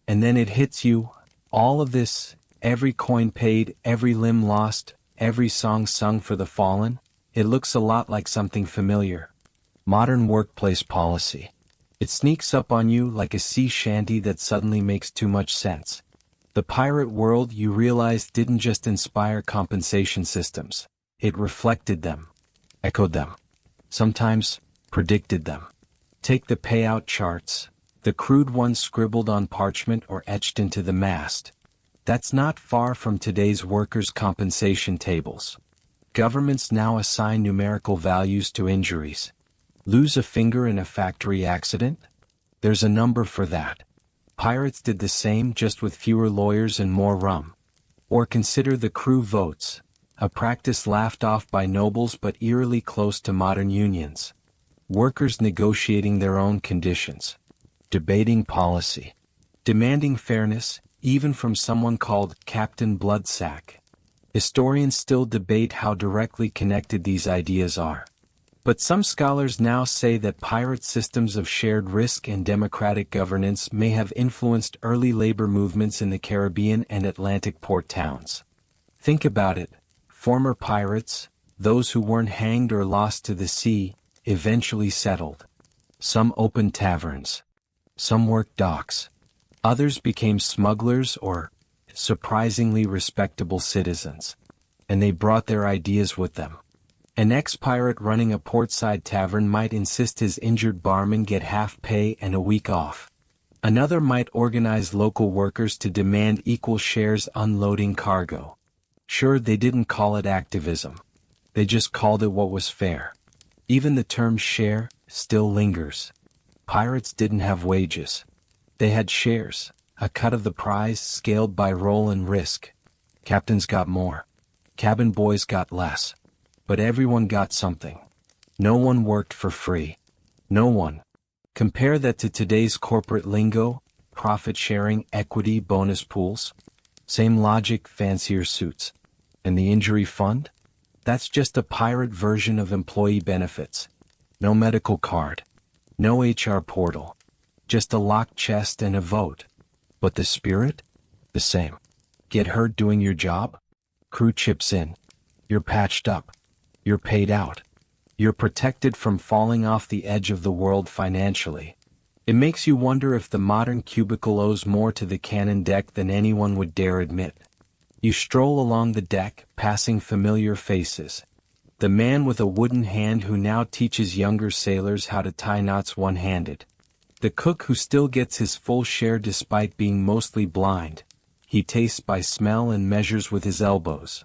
And then it hits you, all of this, every coin paid, every limb lost, every song sung for the fallen, it looks a lot like something familiar. Modern workplace policy. It sneaks up on you like a sea shanty that suddenly makes too much sense. The pirate world, you realize, didn't just inspire compensation systems. It reflected them, echoed them, sometimes predicted them. Take the payout charts, the crude ones scribbled on parchment or etched into the mast. That's not far from today's workers' compensation tables. Governments now assign numerical values to injuries. Lose a finger in a factory accident? There's a number for that. Pirates did the same, just with fewer lawyers and more rum. Or consider the crew votes, a practice laughed off by nobles but eerily close to modern unions. Workers negotiating their own conditions, debating policy, demanding fairness, even from someone called Captain Bloodsack. Historians still debate how directly connected these ideas are. But some scholars now say that pirate systems of shared risk and democratic governance may have influenced early labor movements in the Caribbean and Atlantic port towns. Think about it. Former pirates, those who weren't hanged or lost to the sea, eventually settled. Some opened taverns. Some worked docks. Others became smugglers or surprisingly respectable citizens. And they brought their ideas with them. An ex-pirate running a portside tavern might insist his injured barman get half pay and a week off. Another might organize local workers to demand equal shares unloading cargo. Sure, they didn't call it activism. They just called it what was fair. Even the term share still lingers. Pirates didn't have wages. They had shares, a cut of the prize scaled by role and risk. Captains got more. Cabin boys got less. But everyone got something. No one worked for free. No one. Compare that to today's corporate lingo, profit sharing, equity, bonus pools. Same logic, fancier suits. And the injury fund? That's just a pirate version of employee benefits. No medical card. No HR portal. Just a locked chest and a vote. But the spirit? The same. Get hurt doing your job? Crew chips in. You're patched up. You're paid out. You're protected from falling off the edge of the world financially. It makes you wonder if the modern cubicle owes more to the cannon deck than anyone would dare admit. You stroll along the deck, passing familiar faces. The man with a wooden hand who now teaches younger sailors how to tie knots one-handed. The cook who still gets his full share despite being mostly blind. He tastes by smell and measures with his elbows.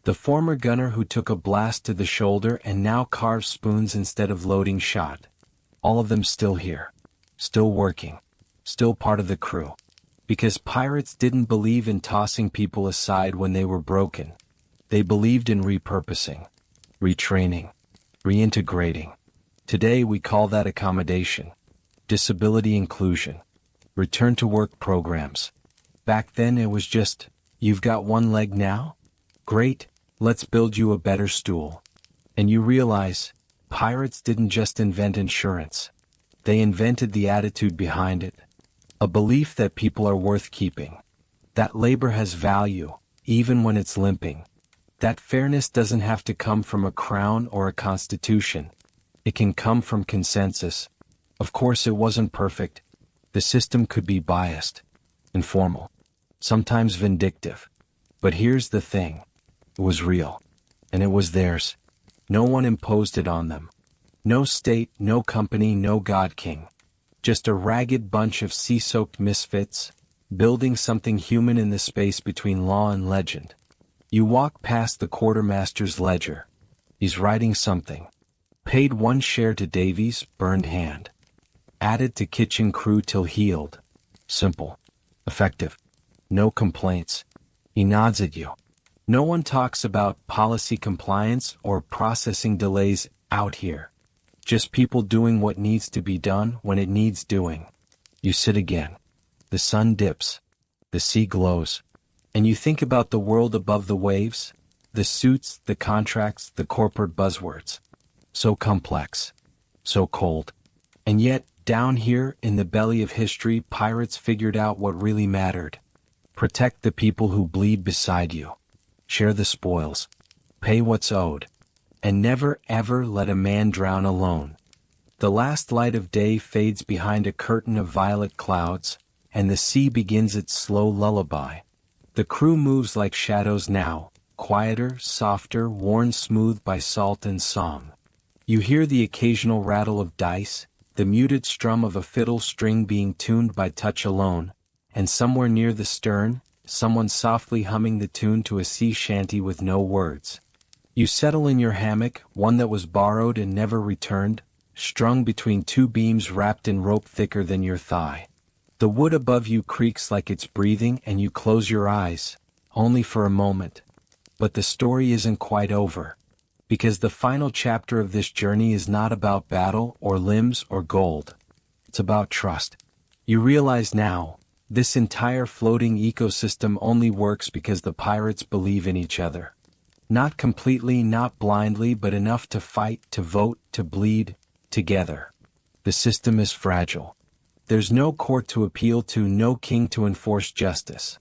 The former gunner who took a blast to the shoulder and now carves spoons instead of loading shot. All of them still here. Still working. Still part of the crew. Because pirates didn't believe in tossing people aside when they were broken. They believed in repurposing. retraining, reintegrating. Today we call that accommodation, disability inclusion, return to work programs. Back then it was just, you've got one leg now? Great, let's build you a better stool. And you realize, pirates didn't just invent insurance. They invented the attitude behind it. A belief that people are worth keeping. That labor has value, even when it's limping. That fairness doesn't have to come from a crown or a constitution. It can come from consensus. Of course it wasn't perfect. The system could be biased, informal, sometimes vindictive. But here's the thing. It was real. And it was theirs. No one imposed it on them. No state, no company, no god king. Just a ragged bunch of sea-soaked misfits, building something human in the space between law and legend. You walk past the quartermaster's ledger. He's writing something. Paid 1 share to Davies, burned hand. Added to kitchen crew till healed. Simple. Effective. No complaints. He nods at you. No one talks about policy compliance or processing delays out here. Just people doing what needs to be done when it needs doing. You sit again. The sun dips. The sea glows. And you think about the world above the waves, the suits, the contracts, the corporate buzzwords. So complex. So cold. And yet, down here in the belly of history, pirates figured out what really mattered. Protect the people who bleed beside you. Share the spoils. Pay what's owed. And never ever let a man drown alone. The last light of day fades behind a curtain of violet clouds, and the sea begins its slow lullaby. The crew moves like shadows now, quieter, softer, worn smooth by salt and song. You hear the occasional rattle of dice, the muted strum of a fiddle string being tuned by touch alone, and somewhere near the stern, someone softly humming the tune to a sea shanty with no words. You settle in your hammock, one that was borrowed and never returned, strung between 2 beams wrapped in rope thicker than your thigh. The wood above you creaks like it's breathing and you close your eyes, only for a moment. But the story isn't quite over. Because the final chapter of this journey is not about battle or limbs or gold. It's about trust. You realize now, this entire floating ecosystem only works because the pirates believe in each other. Not completely, not blindly, but enough to fight, to vote, to bleed, together. The system is fragile. There's no court to appeal to, no king to enforce justice.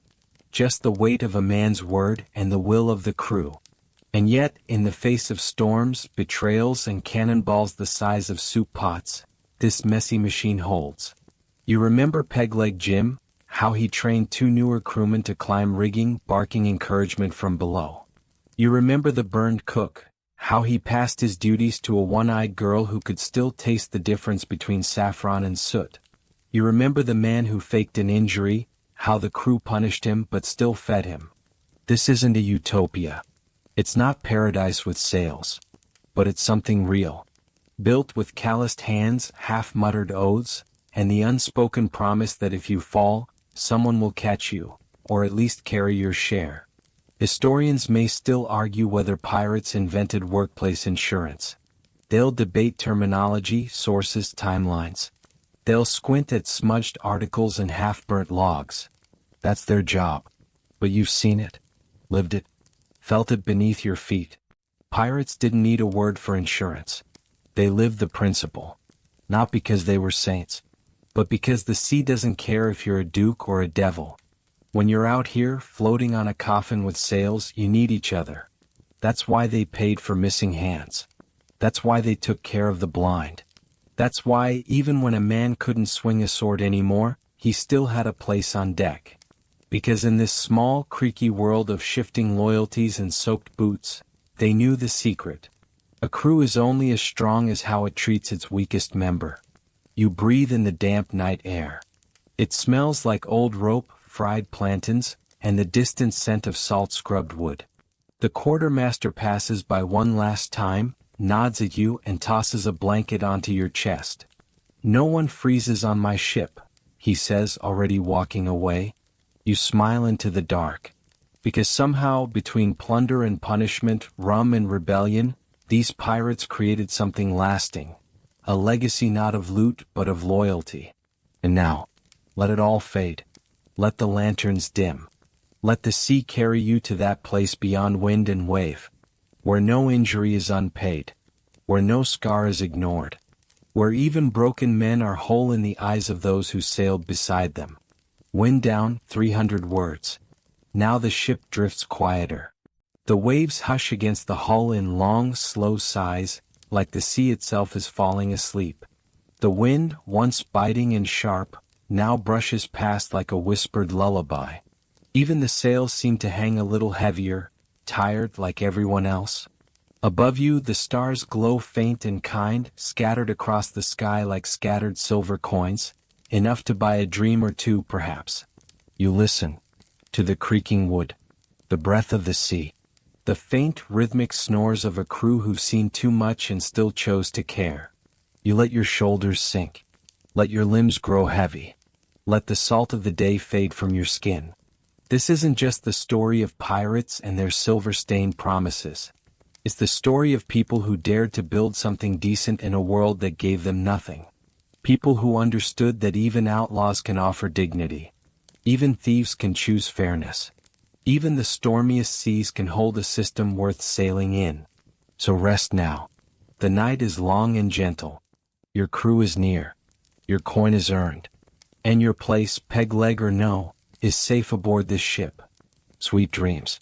Just the weight of a man's word and the will of the crew. And yet, in the face of storms, betrayals, and cannonballs the size of soup pots, this messy machine holds. You remember Pegleg Jim, how he trained 2 newer crewmen to climb rigging, barking encouragement from below. You remember the burned cook, how he passed his duties to a one-eyed girl who could still taste the difference between saffron and soot. You remember the man who faked an injury, how the crew punished him but still fed him. This isn't a utopia. It's not paradise with sails. But it's something real. Built with calloused hands, half-muttered oaths, and the unspoken promise that if you fall, someone will catch you, or at least carry your share. Historians may still argue whether pirates invented workplace insurance. They'll debate terminology, sources, timelines. They'll squint at smudged articles and half-burnt logs. That's their job. But you've seen it, lived it, felt it beneath your feet. Pirates didn't need a word for insurance. They lived the principle. Not because they were saints, but because the sea doesn't care if you're a duke or a devil. When you're out here, floating on a coffin with sails, you need each other. That's why they paid for missing hands. That's why they took care of the blind. That's why, even when a man couldn't swing a sword anymore, he still had a place on deck. Because in this small, creaky world of shifting loyalties and soaked boots, they knew the secret. A crew is only as strong as how it treats its weakest member. You breathe in the damp night air. It smells like old rope, fried plantains, and the distant scent of salt-scrubbed wood. The quartermaster passes by one last time, nods at you and tosses a blanket onto your chest. "No one freezes on my ship," he says, already walking away. You smile into the dark. Because somehow, between plunder and punishment, rum and rebellion, These pirates created something lasting, a legacy not of loot but of loyalty. And now, let it all fade. Let the lanterns dim. Let the sea carry you to that place beyond wind and wave, where no injury is unpaid, where no scar is ignored, where even broken men are whole in the eyes of those who sailed beside them. Wind down, 300 words. Now the ship drifts quieter. The waves hush against the hull in long, slow sighs, like the sea itself is falling asleep. The wind, once biting and sharp, now brushes past like a whispered lullaby. Even the sails seem to hang a little heavier, tired like everyone else. Above you the stars glow faint and kind, scattered across the sky like scattered silver coins, enough to buy a dream or two perhaps. You listen to the creaking wood, the breath of the sea, the faint rhythmic snores of a crew who've seen too much and still chose to care. You let your shoulders sink. Let your limbs grow heavy. Let the salt of the day fade from your skin. This isn't just the story of pirates and their silver-stained promises. It's the story of people who dared to build something decent in a world that gave them nothing. People who understood that even outlaws can offer dignity. Even thieves can choose fairness. Even the stormiest seas can hold a system worth sailing in. So rest now. The night is long and gentle. Your crew is near. Your coin is earned. And your place, peg leg or no, is safe aboard this ship. Sweet dreams.